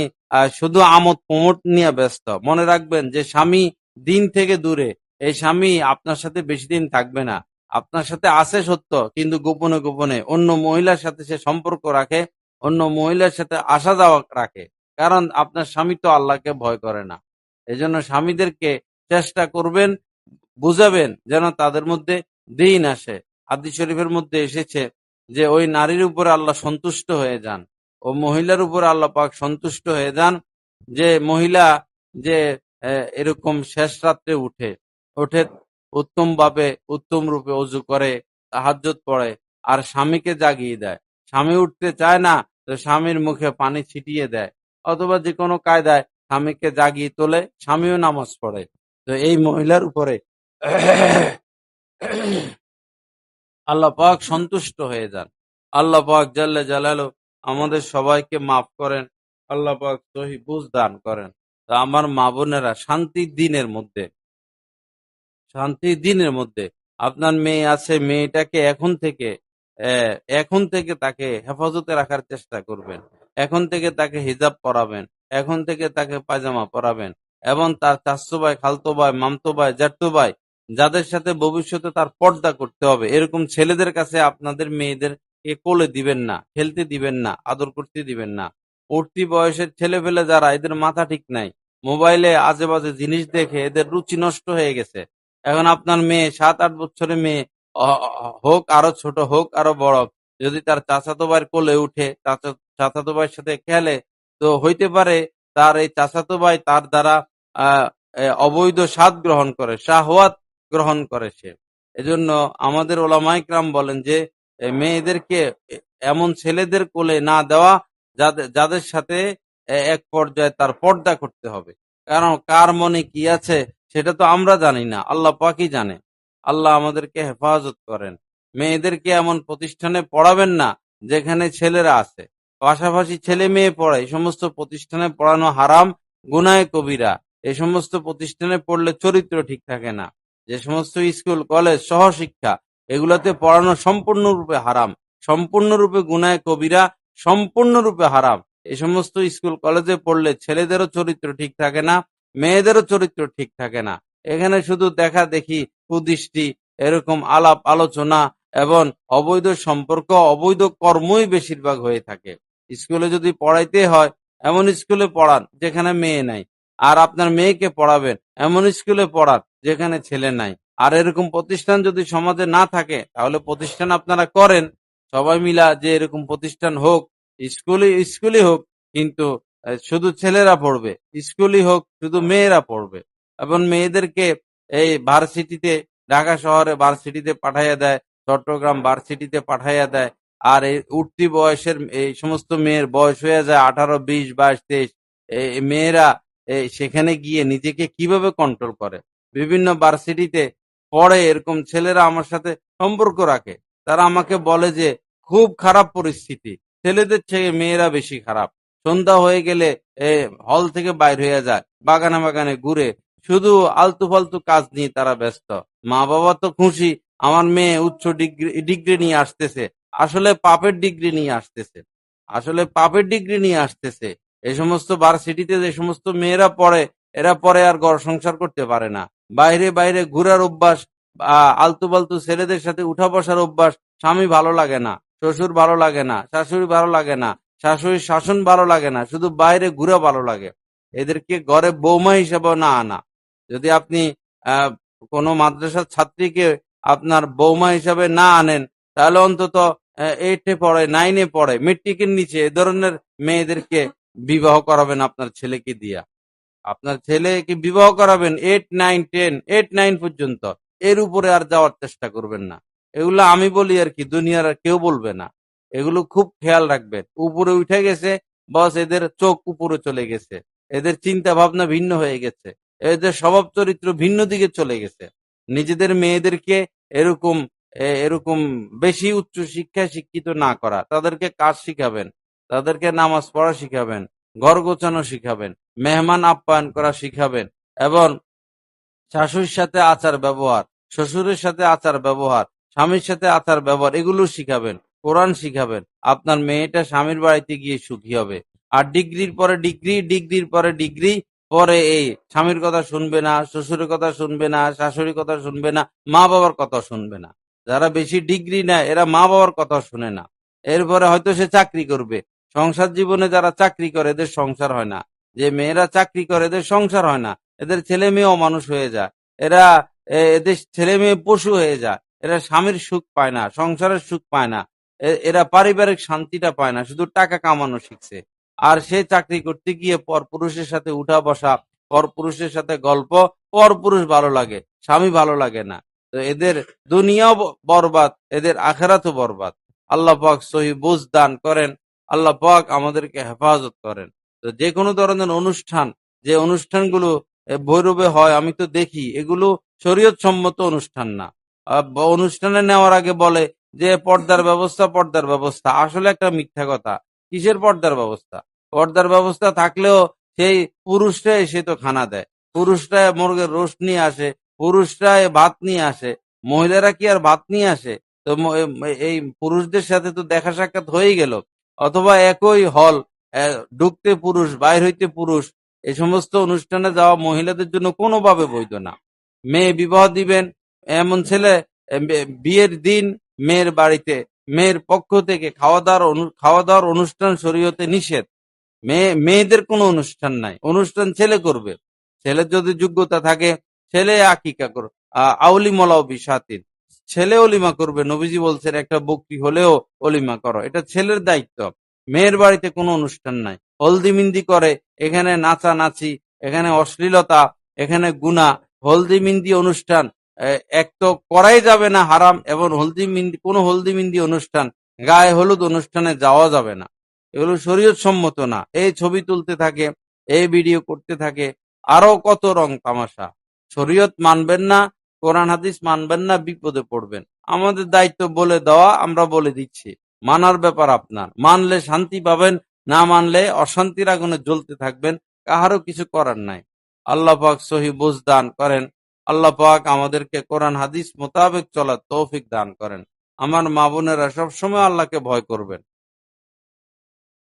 শুধু আমোদ প্রমোদ নিয়ে ব্যস্ত। মনে রাখবেন যে স্বামী দিন থেকে দূরে, এই স্বামী আপনার সাথে বেশি দিন থাকবে না। আপনার সাথে আছে সত্য, কিন্তু গোপনে গোপনে অন্য মহিলার সাথে সে সম্পর্ক রাখে, অন্য মহিলার সাথে আসা যাওয়া রাখে। কারণ আপনার স্বামী তো আল্লাহকে ভয় করে না। এই জন্য স্বামীদেরকে চেষ্টা করবেন, বুঝাবেন যেন তাদের মধ্যে দিন আসে। হাদিস শরীফের মধ্যে এসেছে যে ওই নারীর উপরে আল্লাহ সন্তুষ্ট হয়ে যান, ও মহিলার উপরে আল্লাহ পাক সন্তুষ্ট হয়ে যান যে মহিলা যে এরকম শেষ রাত্রে উঠে উঠে উত্তম ভাবে উত্তম রূপে অজু করে, তাহাজ্জুদ পড়ে, আর স্বামীকে জাগিয়ে দেয়। স্বামী উঠতে চায় না, তো স্বামীর মুখে পানি ছিটিয়ে দেয়, অথবা যে কোনো কায়দায় স্বামীকে জাগিয়ে তোলে, স্বামীও নামাজ পড়ে। তো এই মহিলার উপরে আল্লাহ পাক সন্তুষ্ট হয়ে যান। আল্লাহ পাক জাল্লে জালালু আমাদের সবাইকে মাফ করেন, আল্লাহ পাক সহি বুঝ দান করেন। তো আমার মা বোনেরা, শান্তির দিনের মধ্যে আপনার মেয়ে আছে, মেয়েটাকে এখন থেকে তাকে হেফাজতে রাখার চেষ্টা করবেন। এখন থেকে তাকে হিজাব পরাবেন, এখন থেকে তাকে পায়জামা পরাবেন, এবং তার চাচতো ভাই, খালতো ভাই, মামতো ভাই, জ্যাঠতো ভাই, যাদের সাথে ভবিষ্যতে তার পর্দা করতে হবে, এরকম ছেলেদের কাছে আপনাদের মেয়েদের কোলে দিবেন না, খেলতে দিবেন না, আদর করতে দিবেন না। উঠতি বয়সের ছেলে পেলে যারা, এদের মাথা ঠিক নাই, মোবাইলে আজে বাজে জিনিস দেখে এদের রুচি নষ্ট হয়ে গেছে। এখন আপনার মেয়ে 7-8 বছরের মেয়ে, হোক আরো ছোট, হোক আরো বড়, যদি তার চাচাতো ভাইয়ের কোলে উঠে চাচাতো ভাইয়ের সাথে খেলে, তো হইতে পারে তার এই চাচাতো ভাই তার দ্বারা আহ অবৈধ স্বাদ গ্রহণ করে, শাহওয়াত গ্রহণ করে সে। এজন্য আমাদের ওলামায়ে কেরাম বলেন যে মেয়েদেরকে এমন ছেলেদের কোলে না দেওয়া যাদের সাথে এক পর্যায়ে তার পর্দা করতে হবে। কারণ কার মনে কি আছে সেটা তো আমরা জানি না, আল্লাহ পাকই জানে। আল্লাহ আমাদেরকে হেফাজত করেন। মেয়েদেরকে এমন প্রতিষ্ঠানে পড়াবেন না যেখানে ছেলেরা আছে, পাশাপাশি ছেলে মেয়ে পড়ে। এই সমস্ত প্রতিষ্ঠানে পড়ানো হারাম, গুনাহে কবিরা। এই সমস্ত প্রতিষ্ঠানে পড়লে চরিত্র ঠিক থাকে না। যে সমস্ত স্কুল কলেজ সহশিক্ষা, এগুলোতে পড়ানো সম্পূর্ণরূপে হারাম, সম্পূর্ণরূপে গুনাহে কবিরা, সম্পূর্ণরূপে হারাম। এই সমস্ত স্কুল কলেজে পড়লে ছেলেদেরও চরিত্র ঠিক থাকে না, মেয়েদেরও চরিত্র ঠিক থাকে না। এখানে শুধু দেখা দেখি, কুদৃষ্টি, এরকম আলাপ আলোচনা এবং অবৈধ সম্পর্ক, অবৈধ কর্মই বেশিরভাগ হয়ে থাকে। স্কুলে যদি পড়াইতে হয়, এমন স্কুলে পড়ান যেখানে মেয়ে নাই। আর আপনার মেয়েকে পড়াবেন, এমন স্কুলে পড়ান যেখানে ছেলে নাই। আর এরকম প্রতিষ্ঠান যদি সমাজে না থাকে, তাহলে প্রতিষ্ঠান আপনারা করেন সবাই মিলা, যে এরকম প্রতিষ্ঠান হোক, স্কুলই হোক, কিন্তু শুধু ছেলেরা পড়বে, স্কুলই হোক শুধু মেয়েরা পড়বে। এবং মেয়েদেরকে এই ভার্সিটিতে, ঢাকা শহরে ভার্সিটিতে পাঠাইয়া দেয়, চট্টগ্রাম ভার্সিটিতে পাঠাইয়া দেয়। আর এই উঠতি বয়সের এই সমস্ত মেয়ের বয়স হয়ে যায় 18, 20, 22, 23। এই মেয়েরা সেখানে গিয়ে নিজেকে কিভাবে কন্ট্রোল করে। বিভিন্ন ভার্সিটিতে পড়ে এরকম ছেলেরা আমার সাথে সম্পর্ক রাখে। তারা আমাকে বলে যে খুব খারাপ পরিস্থিতি, ছেলেদের থেকে মেয়েরা বেশি খারাপ। সন্ধ্যা হয়ে গেলে হল থেকে বাইর হয়ে যায়, বাগানে বাগানে ঘুরে, শুধু আলতু ফালতু কাজ নিয়ে তারা ব্যস্ত। মা বাবা তো খুশি, আমার মেয়ে উচ্চ ডিগ্রি নিয়ে আসতেছে। আসলে পাপের ডিগ্রি নিয়ে আসতেছে, আসলে পাপের ডিগ্রি নিয়ে আসতেছে। এই সমস্ত ভার্সিটিতে যে সমস্ত মেয়েরা পড়ে, এরা পরে আর ঘর সংসার করতে পারে না। বাইরে বাইরে ঘুরার অভ্যাস, আলতু ফালতু ছেলেদের সাথে উঠা বসার অভ্যাস। স্বামী ভালো লাগে না, শ্বশুর ভালো লাগে না, শাশুড়ি ভালো লাগে না, শাশুড়ির শাসন ভালো লাগে না, শুধু বাইরে ঘুরে ভালো লাগে। এদেরকে ঘরে বৌমা হিসেবে না আনা। যদি আপনি আহ কোনো মাদ্রাসার ছাত্রীকে আপনার বৌমা হিসাবে না আনেন, তাহলে অন্তত 8-এ পড়ে, 9-এ পড়ে, মেট্রিকের নিচে এ ধরনের মেয়েদেরকে বিবাহ করাবেন আপনার ছেলেকে দিয়া। আপনার ছেলেকে বিবাহ করাবেন 8, 9, 10, 8, 9 পর্যন্ত। এর উপরে আর যাওয়ার চেষ্টা করবেন না। এগুলো আমি বলি আর কি, দুনিয়ার আর কেউ বলবে না। এগুলো খুব খেয়াল রাখবেন। উপরে উঠে গেছে, বস এদের চোখ উপরে চলে গেছে, এদের চিন্তা ভাবনা ভিন্ন হয়ে গেছে, এদের স্বভাব চরিত্র ভিন্ন দিকে চলে গেছে। নিজেদের মেয়েদেরকে এরকম এরকম বেশি উচ্চ শিক্ষায় শিক্ষিত না করা, তাদেরকে কাজ শিখাবেন, তাদেরকে নামাজ পড়া শিখাবেন, ঘর গোছানো শিখাবেন, মেহমান আপ্যায়ন করা শিখাবেন, এবং শাশুড়ির সাথে আচার ব্যবহার, শ্বশুরের সাথে আচার ব্যবহার, স্বামীর সাথে আচার ব্যবহার, এগুলো শিখাবেন, কোরআন শিখাবেন। আপনার মেয়েটা স্বামীর বাড়িতে গিয়ে সুখী হবে। আর ডিগ্রির পরে ডিগ্রি, ডিগ্রির পরে ডিগ্রি, পরে এই স্বামীর কথা শুনবে না, শ্বশুরের কথা শুনবে না, শাশুড়ির কথা শুনবে না, মা বাবার কথা শুনবে না। যারা বেশি ডিগ্রি নেয় এরা মা বাবার কথা শুনে না। এরপরে হয়তো সে চাকরি করবে। সংসার জীবনে যারা চাকরি করে এদের সংসার হয় না। যে মেয়েরা চাকরি করে এদের সংসার হয় না। এদের ছেলে মেয়ে অমানুষ হয়ে যায়। এরা এদের ছেলে মেয়ে পশু হয়ে যায়। এরা স্বামীর সুখ পায় না, সংসারের সুখ পায় না, এরা পারিবারিক শান্তিটা পায় না, শুধু টাকা কামানো শিখছে। আর সে চাকরি করতে গিয়ে পরপুরুষের সাথে উঠা বসা, পরপুরুষের সাথে গল্প, পরপুরুষ ভালো লাগে, স্বামী ভালো লাগে না। তো এদের দুনিয়াও বরবাদ, এদের আখেরাতও বরবাদ। আল্লাহ পাক সহি বুঝ দান করেন, আল্লাহ পাক আমাদেরকে হেফাজত করেন। তো যে কোনো ধরনের অনুষ্ঠান, যে অনুষ্ঠানগুলো ভৈরবে হয় আমি তো দেখি, এগুলো শরীয়ত সম্মত অনুষ্ঠান না। অনুষ্ঠানে নেওয়ার আগে বলে যে পর্দার ব্যবস্থা, পর্দার ব্যবস্থা। আসলে একটা মিথ্যা কথা। কিসের পর্দার ব্যবস্থা? পর্দার ব্যবস্থা থাকলেও সেই পুরুষরা এসে তো খানা দেয়, পুরুষরা মুরগের রোস্ট নিয়ে আসে, পুরুষরা ভাত নিয়ে আসে। মহিলারা কি আর ভাত নিয়ে আসে? তো এই পুরুষদের সাথে তো দেখা সাক্ষাৎ হয়ে গেল। অথবা একই হল, ঢুকতে পুরুষ, বাইর হইতে পুরুষ। এই সমস্ত অনুষ্ঠানে যাওয়া মহিলাদের জন্য কোনোভাবে বৈধ না। মেয়ে বিবাহ দিবেন, এমন ছেলে বিয়ের দিন মেয়ের বাড়িতে মেয়ের পক্ষ থেকে খাওয়া দাওয়ার অনুষ্ঠান শরীয়তে নিষেধ। মেয়েদের কোনো অনুষ্ঠান নাই, অনুষ্ঠান ছেলে করবে। ছেলের যদি যোগ্যতা থাকে ছেলে আকিকা করবে, আউলি মলাও বিশাতিন, ছেলে অলিমা করবে। নবীজি বলছেন একটা বকরি হলেও অলিমা করো, এটা ছেলের দায়িত্ব। মেয়ের বাড়িতে কোনো অনুষ্ঠান নাই। হলদি মিন্দি করে, এখানে নাচানাচি, এখানে অশ্লীলতা, এখানে গুনাহ। হলদি মিন্দি অনুষ্ঠান এক তো করাই যাবে না, হারাম। এবং কোনো হলদি মিন্দি অনুষ্ঠান, গায়ে হলুদ অনুষ্ঠানে যাওয়া যাবে না। এগুলো শরীয়ত সম্মত না। এই ছবি তুলতে থাকে, এই ভিডিও করতে থাকে, আরো কত রং তামাশা। শরীয়ত মানবেন না, কোরআন হাদিস মানবেন না, বিপদে পড়বেন। আমাদের দায়িত্ব বলে দেওয়া, আমরা বলে দিচ্ছি, মানার ব্যাপার আপনার। মানলে শান্তি পাবেন, না মানলে অশান্তির আগুনে জ্বলতে থাকবেন, কাহারও কিছু করার নাই। আল্লাহ পাক সহি বুঝ দান করেন। আল্লাহ পাক আমাদেরকে কোরআন হাদিস মোতাবেক চলার তৌফিক দান করেন। আমার মা বোনেরা সবসময় আল্লাহকে ভয় করবেন।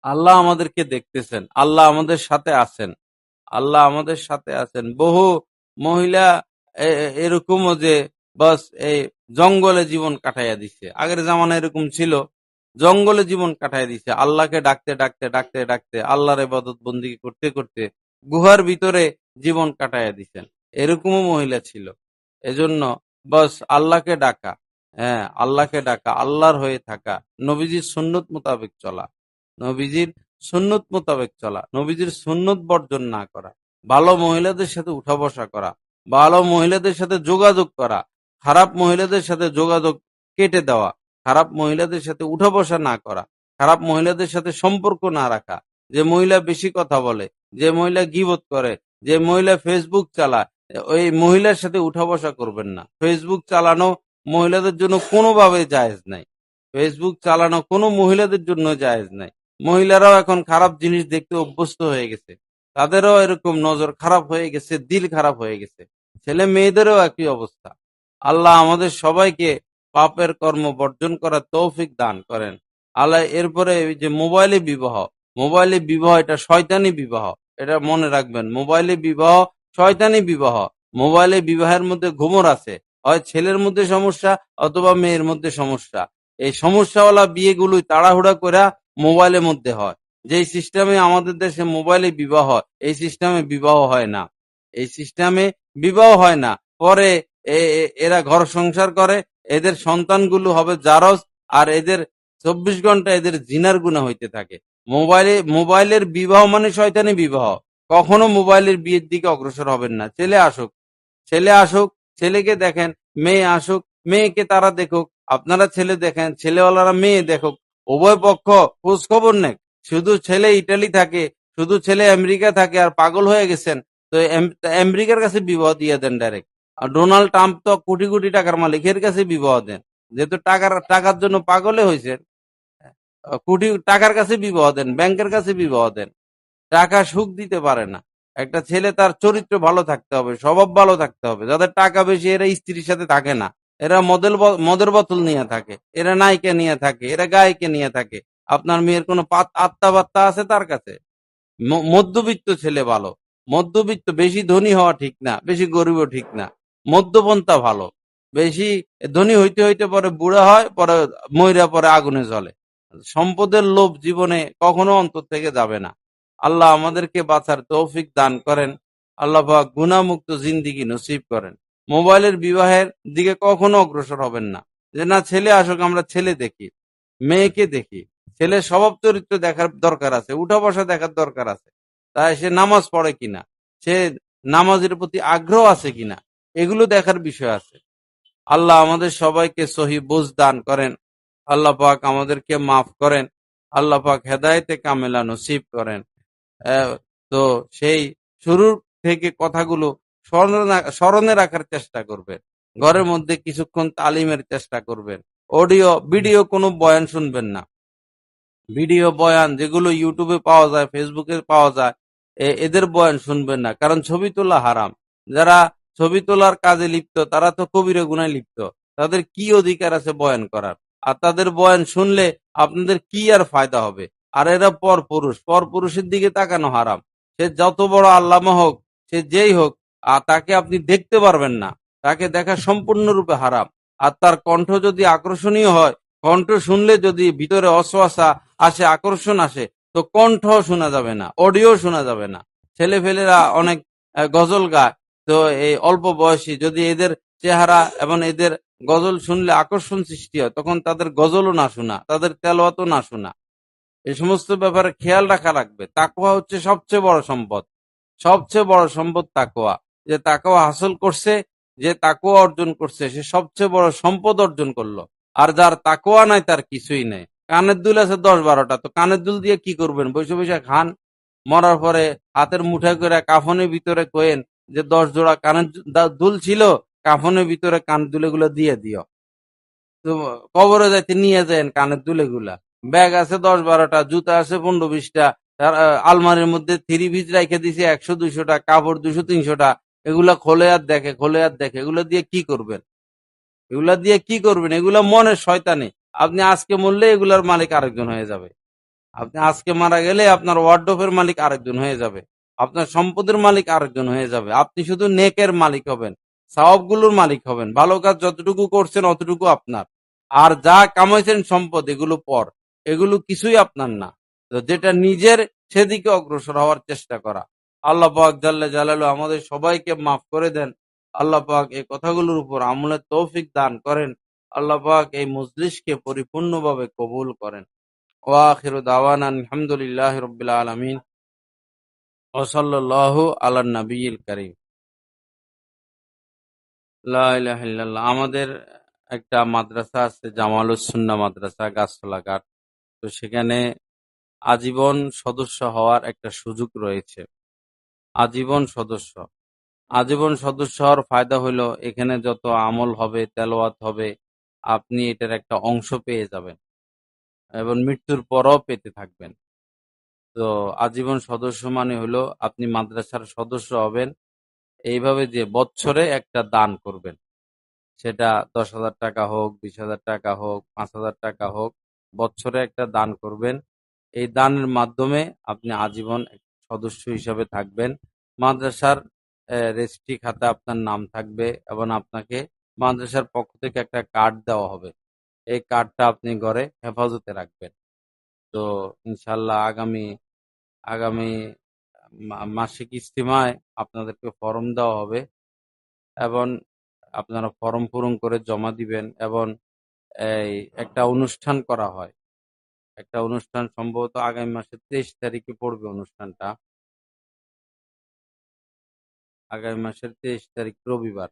আল্লাহ আমাদেরকে দেখতেছেন, আল্লাহ আমাদের সাথে আছেন, আল্লাহ আমাদের সাথে আছেন। বহু মহিলা এরকমও যে বাস এই জঙ্গলে জীবন কাটাইয়া দিছে। আগের জামানা এরকম ছিল, জঙ্গলে জীবন কাটাইয়া দিছে, আল্লাহকে ডাকতে ডাকতে ডাকতে ডাকতে, আল্লাহর ইবাদত বন্দেগী করতে করতে গুহার ভিতরে জীবন কাটাইয়া দিছেন। এরকমও মহিলা ছিল। এজন্য বাস আল্লাহকে ডাকা, হ্যাঁ আল্লাহকে ডাকা, আল্লাহর হয়ে থাকা, নবীজির সুন্নত মোতাবেক চলা, নবীজির সুন্নত মোতাবেক চলা, নবীজির সুন্নত বর্জন না করা, ভালো মহিলাদের সাথে উঠা বসা করা, ভালো মহিলাদের সাথে যোগাযোগ করা, খারাপ মহিলাদের সাথে যোগাযোগ কেটে দেওয়া, খারাপ মহিলাদের সাথে উঠা বসা না করা, খারাপ মহিলাদের সাথে সম্পর্ক না রাখা। যে মহিলা বেশি কথা বলে, যে মহিলা গীবত করে, যে মহিলা ফেসবুক চালায়, ওই মহিলার সাথে উঠা বসা করবেন না। ফেসবুক চালানো মহিলাদের জন্য কোনোভাবে জায়েজ নাই। ফেসবুক চালানো কোনো মহিলাদের জন্য জায়েজ নাই। মহিলারাও এখন খারাপ জিনিস দেখতে অভ্যস্ত হয়ে গেছে, তাদেরও এরকম নজর খারাপ হয়ে গেছে, দিল খারাপ হয়ে গেছে। ছেলে মেয়েদেরও একই অবস্থা। আল্লাহ আমাদের সবাইকে পাপের কর্ম বর্জন করার তৌফিক দান করেন। আল্লাহ এরপরে যে মোবাইলে বিবাহ এটা শয়তানি বিবাহ, এটা মনে রাখবেন। মোবাইলে বিবাহ শয়তানি বিবাহ। মোবাইলে বিবাহের মধ্যে ঘুমর আছে, হয় ছেলের মধ্যে সমস্যা অথবা মেয়ের মধ্যে সমস্যা। এই সমস্যাওয়ালা বিয়েগুলোই তাড়াহুড়া করে মোবাইলের মধ্যে হয়। যেই সিস্টেমে আমাদের দেশে মোবাইলে বিবাহ হয়, এই সিস্টেমে বিবাহ হয় না, এই সিস্টেমে বিবাহ হয় না। পরে এরা ঘর সংসার করে, এদের সন্তানগুলো হবে জারজ, আর এদের 24 ঘন্টা এদের জিনার গুনাহ হইতে থাকে। মোবাইলের বিবাহ মানে শয়তানি বিবাহ। কখনো মোবাইলের বিয়ের দিকে অগ্রসর হবেন না। ছেলে আসুক, ছেলেকে দেখেন, মেয়ে আসুক, মেয়েকে তারা দেখুক, আপনারা ছেলে দেখেন, ছেলেওয়ালারা মেয়ে দেখুক, উভয় পক্ষ খোঁজ খবর নেক। শুধু ছেলে ইটালি থাকে, শুধু ছেলে আমেরিকা থাকে আর পাগল হয়ে গেছেন, তো আমেরিকার কাছে বিবাহ দিয়ে দেন ডাইরেক্ট। আর ডোনাল্ড ট্রাম্প তো কোটি কোটি টাকার মালিক, এর কাছে বিবাহ দেন। যেহেতু টাকার জন্য পাগলে হয়েছে, কোটি টাকার কাছে বিবাহ দেন, ব্যাংকের কাছে বিবাহ দেন। টাকা সুখ দিতে পারে না। একটা ছেলে তার চরিত্র ভালো থাকতে হবে, স্বভাব ভালো থাকতে হবে। যাদের টাকা বেশি এরা স্ত্রীর সাথে থাকে না, এরা মদের বোতল নিয়ে থাকে, এরা নায়িকা নিয়ে থাকে, এরা গায়িকা নিয়ে থাকে। আপনার মেয়ের কোনো আত্মা বাত্তা আছে তার কাছে? মধ্যবিত্ত ছেলে ভালো, মধ্যবিত্ত, বেশি ধনী হওয়া ঠিক না, বেশি গরিবও ঠিক না, মধ্যপন্থা ভালো। বেশি ধনী হইতে হইতে পরে বুড়া হয়, পরে ময়রা পরে আগুনে জ্বলে। সম্পদের লোভ জীবনে কখনো অন্তর থেকে যাবে না। আল্লাহ আমাদেরকে বাঁচার তৌফিক দান করেন। আল্লাহ পাক গুনাহমুক্ত জিন্দিগি নসিব করেন। মোবাইলের বিবাহের দিকে কখনো অগ্রসর হবেন না। যে না ছেলে আসুক, আমরা ছেলে দেখি, মেয়েকে দেখি, ছেলের স্বভাব চরিত্র দেখার দরকার আছে, উঠা বসা দেখার দরকার আছে, তাই সে নামাজ পড়ে কিনা, সে নামাজের প্রতি আগ্রহ আছে কিনা, এগুলো দেখার বিষয় আছে। আল্লাহ আমাদের সবাইকে সহি বুঝ দান করেন। আল্লাহ পাক আমাদেরকে মাফ করেন। আল্লাহ পাক হেদায়েতে কামেলা নসিব করেন। তো সেই শুরুর থেকে কথাগুলো স্মরণে রাখার চেষ্টা করবেন। ঘরের মধ্যে কিছুক্ষণ তালিমের চেষ্টা করবেন। ভিডিও কোনো বয়ান শুনবেন না। ভিডিও বয়ান যেগুলো ইউটিউবে পাওয়া যায়, ফেসবুকে পাওয়া যায়, এদের বয়ান শুনবেন না। কারণ ছবি তোলা হারাম। যারা ছবি তোলার কাজে লিপ্ত তারা তো কবিরা গুনায় লিপ্ত। তাদের কি অধিকার আছে বয়ান করার? আর তাদের বয়ান শুনলে আপনাদের কি আর ফায়দা হবে? আর এরা পরপুরুষের দিকে তাকানো হারাম। সে যত বড় আল্লামা হোক, সে যেই হোক, আর তাকে আপনি দেখতে পারবেন না। তাকে দেখা সম্পূর্ণরূপে হারাম। আর তার কণ্ঠ যদি আকর্ষণীয় হয়, কণ্ঠ শুনলে যদি ভিতরে অশ্বাসা আসে, আকর্ষণ আসে, তো কণ্ঠ শোনা যাবে না, অডিও শোনা যাবে না। ছেলেফেলেরা অনেক গজল গায়, তো এই অল্প বয়সী যদি এদের চেহারা এবং এদের গজল শুনলে আকর্ষণ সৃষ্টি হয়, তখন তাদের গজলও না শোনা, তাদের তেলাওয়াতও না শোনা। এই সমস্ত ব্যাপারে খেয়াল রাখা লাগবে। তাকওয়া হচ্ছে সবচেয়ে বড় সম্পদ, সবচেয়ে বড় সম্পদ তাকওয়া। যে তাকওয়া হাসিল করছে, যে তাকওয়া অর্জন করছে, সে সবচেয়ে বড় সম্পদ অর্জন করলো। আর যার তাকওয়া নাই তার কিছুই নেই। কানের দুল আছে 10-12টা, তো কানের দুল দিয়ে কি করবেন? বসে বসে খান, মরার পরে হাতের মুঠে করে কাফনের ভিতরে কোয়েন যে 10 জোড়া কানের দুল ছিল, কাফনের ভিতরে কান দুলেগুলো দিয়ে দিও। তো কবরে যাইতে নিয়ে যান কানের দুলেগুলা। ব্যাগ আছে 10-12টা, জুতা আছে 15-20টা, আলমারির মধ্যে থ্রি পিস রেখে দিছে 100-200টা, কাপড় 200-300টা। এগুলা খোলে আর দেখে, খোলে আর দেখে। এগুলা দিয়ে কি করবেন? এগুলা দিয়ে কি করবেন? এগুলা মনের শয়তানি। আপনি আজকে মরলে এগুলার মালিক আরেকজন হয়ে যাবে। আপনি আজকে মারা গেলে আপনার ওয়ার্ডরোবের মালিক আরেকজন হয়ে যাবে। আপনার সম্পদের মালিক আরেকজন হয়ে যাবে। আপনি শুধু নেকের মালিক হবেন, সওয়াবগুলোর মালিক হবেন। ভালো কাজ যতটুকু করছেন অতটুকু আপনার। আর যা কামাইছেন সম্পদ, এগুলো পর, এগুলো কিছুই আপনার না। তো যেটা নিজের, সেদিকে অগ্রসর হওয়ার চেষ্টা করা। আল্লাহ পাক জাল্লে জালালু আমাদের সবাইকে মাফ করে দেন। আল্লাহ পাক এই কথাগুলোর উপর আমলের তৌফিক দান করেন। আল্লাহ পাক এই মজলিসকে পরিপূর্ণভাবে কবুল করেন। ওয়াখিরু দাওয়ানা আলহামদুলিল্লাহি রাব্বিল আলামিন ওয়া সাল্লাল্লাহু আলা নবিয়িল কারীম। লা ইলাহা ইল্লাল্লাহ। আমাদের একটা মাদ্রাসা আছে, জামালুস সুন্নাহ মাদ্রাসা, গাছতলা ঘাট। তো সেখানে আজীবন সদস্য হওয়ার একটা সুযোগ রয়েছে। আজীবন সদস্য। আজীবন সদস্য হওয়ার ফায়দা হলো এখানে যত আমল হবে, তেলাওয়াত হবে, আপনি এটার একটা অংশ পেয়ে যাবেন এবং মৃত্যুর পরও পেতে থাকবেন। তো আজীবন সদস্য মানে হলো আপনি মাদ্রাসার সদস্য হবেন এইভাবে যে বছরে একটা দান করবেন। সেটা 10,000 টাকা হোক, 20,000 টাকা হোক, 5,000 টাকা হোক, বছরে একটা দান করবেন। এই দানের মাধ্যমে আপনি আজীবন সদস্য হিসাবে থাকবেন। মাদ্রাসার রেজিস্ট্রি খাতে আপনার নাম থাকবে এবং আপনাকে মাদ্রাসার পক্ষ থেকে একটা কার্ড দেওয়া হবে। এই কার্ডটা আপনি ঘরে হেফাজতে রাখবেন। তো ইনশাল্লাহ আগামী আগামী মাসিক ইজতিমায় আপনাদেরকে ফরম দেওয়া হবে এবং আপনারা ফরম পূরণ করে জমা দিবেন এবং এই একটা অনুষ্ঠান করা হয়। একটা অনুষ্ঠান সম্ভবত আগামী মাসের 23 তারিখে পড়বে অনুষ্ঠানটা। আগামী মাসের 23 তারিখ রবিবার।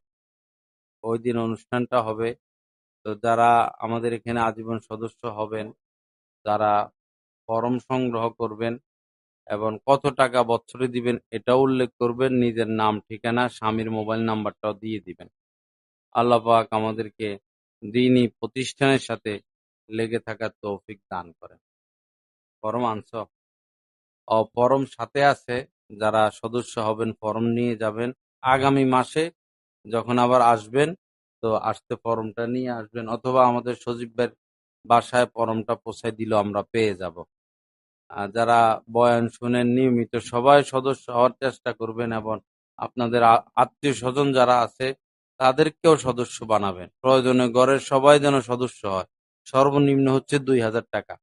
ওই দিন অনুষ্ঠানটা হবে। তো যারা আমাদের এখানে আজীবন সদস্য হবেন, যারা ফরম সংগ্রহ করবেন এবং কত টাকা বছরে দিবেন এটাও উল্লেখ করবেন, নিজের নাম, ঠিকানা, স্বামীর মোবাইল নাম্বারটাও দিয়ে দিবেন। আল্লাহ পাক আমাদেরকে দ্বীনী প্রতিষ্ঠানের সাথে লেগে থাকার তৌফিক দান করেন। ফরম আনছো? ফরম সাথে আছে। যারা সদস্য হবেন ফরম নিয়ে যাবেন। আগামী মাসে যখন আবার আসবেন, তো আসতে ফরমটা নিয়ে আসবেন, অথবা আমাদের সজীব ভাইয়ের বাসায় ফরমটা পৌঁছায় দিলেও আমরা পেয়ে যাব। যারা বয়ান শুনেন নিয়মিত সবাই সদস্য হওয়ার চেষ্টা করবেন এবং আপনাদের আত্মীয় স্বজন যারা আছে তাদেরকেও সদস্য বানাবেন। প্রয়োজনে ঘরের সবাই যেন সদস্য হয়। সর্বনিম্ন হচ্ছে 2,000 টাকা।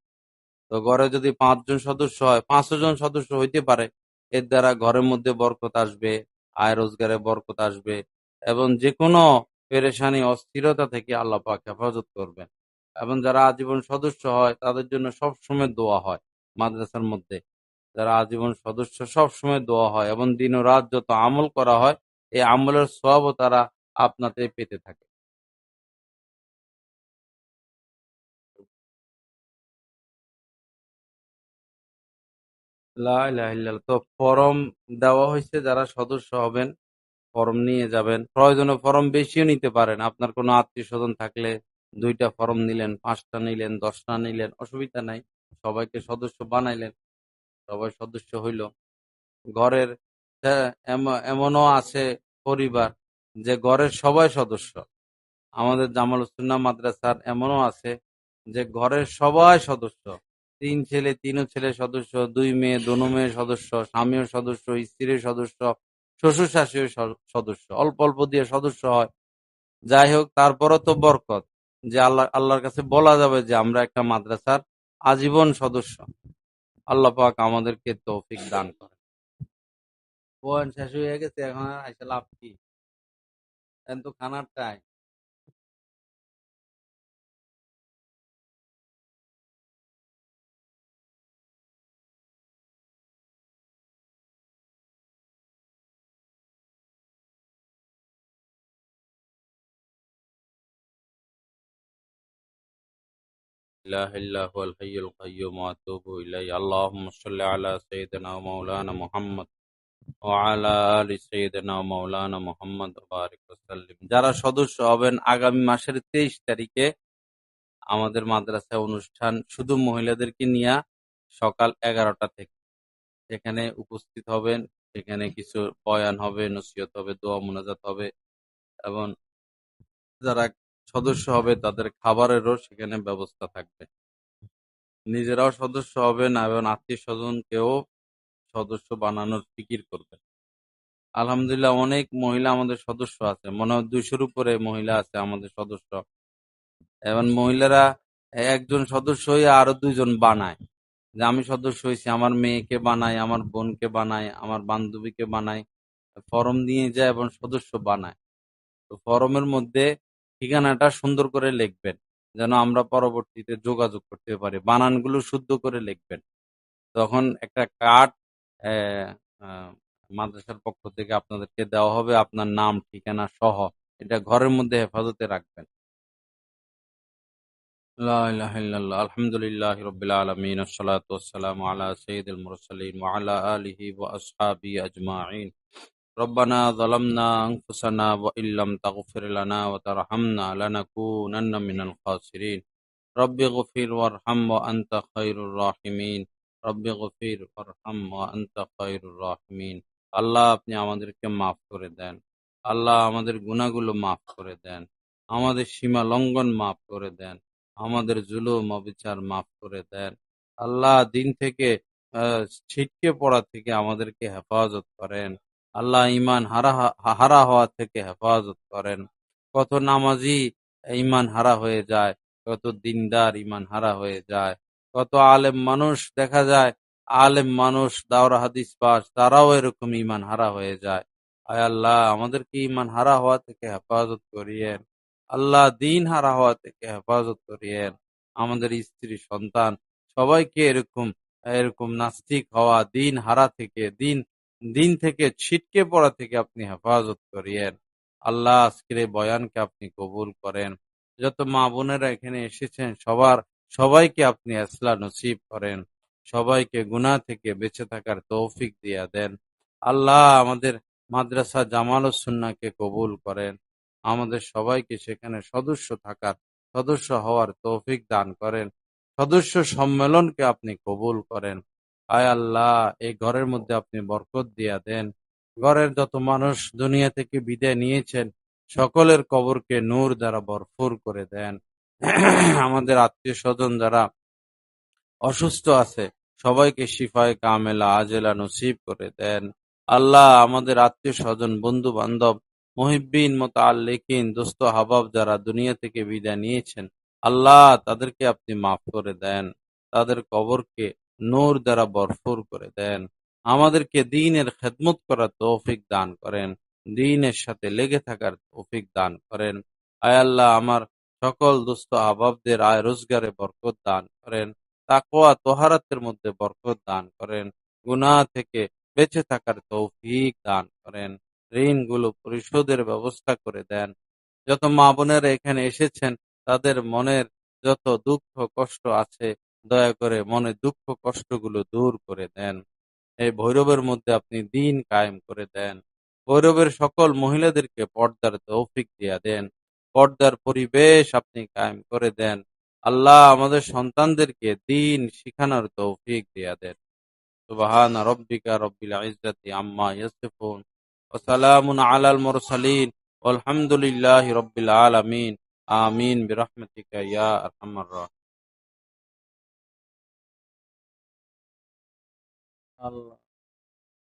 তো ঘরে যদি 5 জন সদস্য হয়, 500 জন সদস্য হইতে পারে। এর দ্বারা ঘরের মধ্যে বরকত আসবে, আয় রোজগারে বরকত আসবে এবং যে কোনো পেরেশানি, অস্থিরতা থেকে আল্লাহ পাক হেফাজত করবেন। এবং যারা আজীবন সদস্য হয় তাদের জন্য সবসময় দোয়া হয় মাদ্রাসার মধ্যে। যারা আজীবন সদস্য সবসময় দোয়া হয় এবং দিন ও রাত যত আমল করা হয়, এই আমলের সওয়াবও তারা আপনাতে পেতে থাকে। লা ইলাহা ইল্লাল্লাহ। তো ফরম দেওয়া হয়েছে, যারা সদস্য হবেন ফরম নিয়ে যাবেন। প্রয়োজনে ফরম বেশিও নিতে পারেন। আপনার কোনো আত্মীয় স্বজন থাকলে 2টা ফরম নিলেন, 5টা নিলেন, 10টা নিলেন, অসুবিধা নাই। সবাইকে সদস্য বানাইলেন, সবাই সদস্য হইল। ঘরের এমনও আছে পরিবার যে ঘরের সবাই সদস্য। আমাদের জামাল সুন্নাহ মাদ্রাসার এমনও আছে যে ঘরের সবাই সদস্য। 3 ছেলে, 3ও ছেলে সদস্য, 2 মেয়ে, দোনো মেয়ে সদস্য, স্বামীও সদস্য, স্ত্রীর সদস্য, শ্বশুর শাশুড়ির সদস্য। অল্প অল্প দিয়ে সদস্য হয়। যাই হোক, তারপরও তো বরকত, যে আল্লাহর কাছে বলা যাবে যে আমরা একটা মাদ্রাসার আজীবন সদস্য। আল্লাহ পাক আমাদেরকে তৌফিক দান করে। বয়ান শেষ হয়ে গেছে, এখন আর আইসা লাভ কি? এখন তো খানার টাইম। لا إله إلا هو الحي القيوم وأتوب إليه اللهم صل على سيدنا ومولانا محمد ওয়ালা আলি সাইয়্যিদিনা মাওলানা মুহাম্মদ ওয়া বারিক ওয়াসাল্লিম। যারা সদস্য হবেন আগামী মাসের 23 তারিখে আমাদের মাদ্রাসায় অনুষ্ঠান শুধু মহিলাদেরকে নিয়ে সকাল 11টা থেকে সেখানে উপস্থিত হবেন। সেখানে কিছু বয়ান হবে, নসিহত হবে, দোয়া মোনাজাত হবে এবং যারা সদস্য হবে তাদের খাবারেরও সেখানে ব্যবস্থা থাকবে। নিজেরাও সদস্য হবেন এবং আত্মীয় স্বজনকেও সদস্য বানানোর ফিকির করবেন। আলহামদুলিল্লাহ অনেক মহিলা আমাদের সদস্য আছে, মনে হয় 200-র উপরে মহিলা আছে আমাদের সদস্য। এবং মহিলারা একজন সদস্য হয়ে আরো 2জন বানায়, যে আমি সদস্য হয়েছি, আমার মেয়েকে বানায়, আমার বোনকে বানায়, আমার বান্ধবীকে বানায়, ফরম নিয়ে যায় এবং সদস্য বানায়। তো ফরমের মধ্যে ঠিকানাটা সুন্দর করে লিখবেন যেন আমরা পরবর্তীতে যোগাযোগ করতে পারি। বানানগুলো শুদ্ধ করে লিখবেন। তখন একটা কার্ড মাদ্রাসার পক্ষ থেকে আপনাদেরকে দেওয়া হবে আপনার নাম ঠিকানা সহ। এটা ঘরের মধ্যে হেফাজতে রাখবেন। লা ইলাহা ইল্লাল্লাহ, আলহামদুলিল্লাহি রাব্বিল আলামিন, আসসালাতু ওয়াসসালামু আলা সাইয়্যিদিল মুরসালিন ওয়া আলা আলিহি ওয়া আসহাবিহি আজমাইন। রব্বানা যালামনা আনফুসানা ওয়া ইল্লাম তাগফির লানা ওয়া তারহামনা লানাকুনান্না মিনাল খাসিরিন। রব্বিগফির ওয়ারহাম ওয়া আনতা খায়রুর রাহিমিন। রব্বিগফির ওয়ারহাম ওয়া আনতা খায়রুর রাহিমিন। আল্লাহ আপনি আমাদেরকে মাফ করে দেন। আল্লাহ আমাদের গুনাহগুলো মাফ করে দেন। আমাদের সীমা লঙ্ঘন মাফ করে দেন। আমাদের জুলুম অবিচার মাফ করে দেন। আল্লাহ দিন থেকে ছিটকে পড়া থেকে আমাদেরকে হেফাজত করেন। আল্লাহ ঈমান হারা হওয়া থেকে হেফাজত করেন। কত নামাজি ঈমান হারা হয়ে যায়, কত দিনদার ঈমান হারা হয়ে যায়, কত আলেম মানুষ দেখা যায়, আলেম মানুষ দাওরা হাদিস পাস তারাও এরকম ঈমান হারা হয়ে যায়। আয় আল্লাহ আমাদেরকে ঈমান হারা হওয়া থেকে হেফাজত করিয়েন। আল্লাহ দিন হারা হওয়া থেকে হেফাজত করিয়েন। আমাদের স্ত্রী সন্তান সবাইকে এরকম এরকম নাস্তিক হওয়া, দিন হারা থেকে, দিন দিন থেকে ছিটকে পড়া থেকে আপনি হেফাজত করিয়েন। আল্লাহ আজকের এই বয়ানকে আপনি কবুল করেন। যত মা বোনেরা এখানে এসেছেন সবাইকে আপনি ইসলাহ নসিব করেন। সবাইকে গুনাহ থেকে বেঁচে থাকার তৌফিক দিয়া দেন। আল্লাহ আমাদের মাদ্রাসা জামালুস সুন্নাহকে কবুল করেন। আমাদের সবাইকে সেখানে সদস্য হওয়ার তৌফিক দান করেন। সদস্য সম্মেলনকে আপনি কবুল করেন। আয় আল্লাহ এই ঘরের মধ্যে আপনি বরকত দিয়া দেন। ঘরের যত মানুষ দুনিয়া থেকে বিদায় নিয়েছেন সকলের কবরকে নূর দ্বারা ভরপুর করে দেন। আমাদের আত্মীয় স্বজন যারা অসুস্থ আছে সবাইকে শিফায়ে কামেলা আজেলা নসিব করে দেন। আল্লাহ আমাদের আত্মীয় স্বজন, বন্ধু বান্ধব, মুহিব্বিন, মুতাআল্লিকিন, দোস্ত হাবাব যারা দুনিয়া থেকে বিদায় নিয়েছেন আল্লাহ তাদেরকে আপনি মাফ করে দেন। তাদের কবরকে নূর দ্বারা ভরপুর করে দেন। আমাদেরকে দ্বীনের খেদমত করার তৌফিক দান করেন। দ্বীনের সাথে লেগে থাকার তৌফিক দান করেন। আয় আল্লাহ আমার সকল দোস্ত আহবাবদের আয় রোজগারে বরকত দান করেন। তাকওয়া তহারাতের মধ্যে বরকত দান করেন। গুনাহ থেকে বেঁচে থাকার তৌফিক দান করেন। ঋণগুলো পরিশোধের ব্যবস্থা করে দেন। যত মা বোনেরা এখানে এসেছেন তাদের মনের যত দুঃখ কষ্ট আছে দয়া করে মনের দুঃখ কষ্টগুলো দূর করে দেন। এই ভৈরবের মধ্যে আপনি দ্বীন কায়েম করে দেন। ভৈরবের সকল মহিলাদেরকে পর্দার তৌফিক দিয়া দেন। পর্দার পরিবেশ আপনি কায়েম করে দেন। আল্লাহ আমাদের সন্তানদেরকে দ্বীন শিখানোর তৌফিক দিয়া দেন। সুবহান রাব্বিকা রাব্বিল ইজ্জাতি আম্মা ইয়াসিফুন ওয়া সালামুন আলাল মুরসালিন ওয়ালহামদুলিল্লাহি রাব্বিল আলামিন। আমিন বিরহমাতিকা ইয়া আরহামার রাহিমিন। আল্লাহ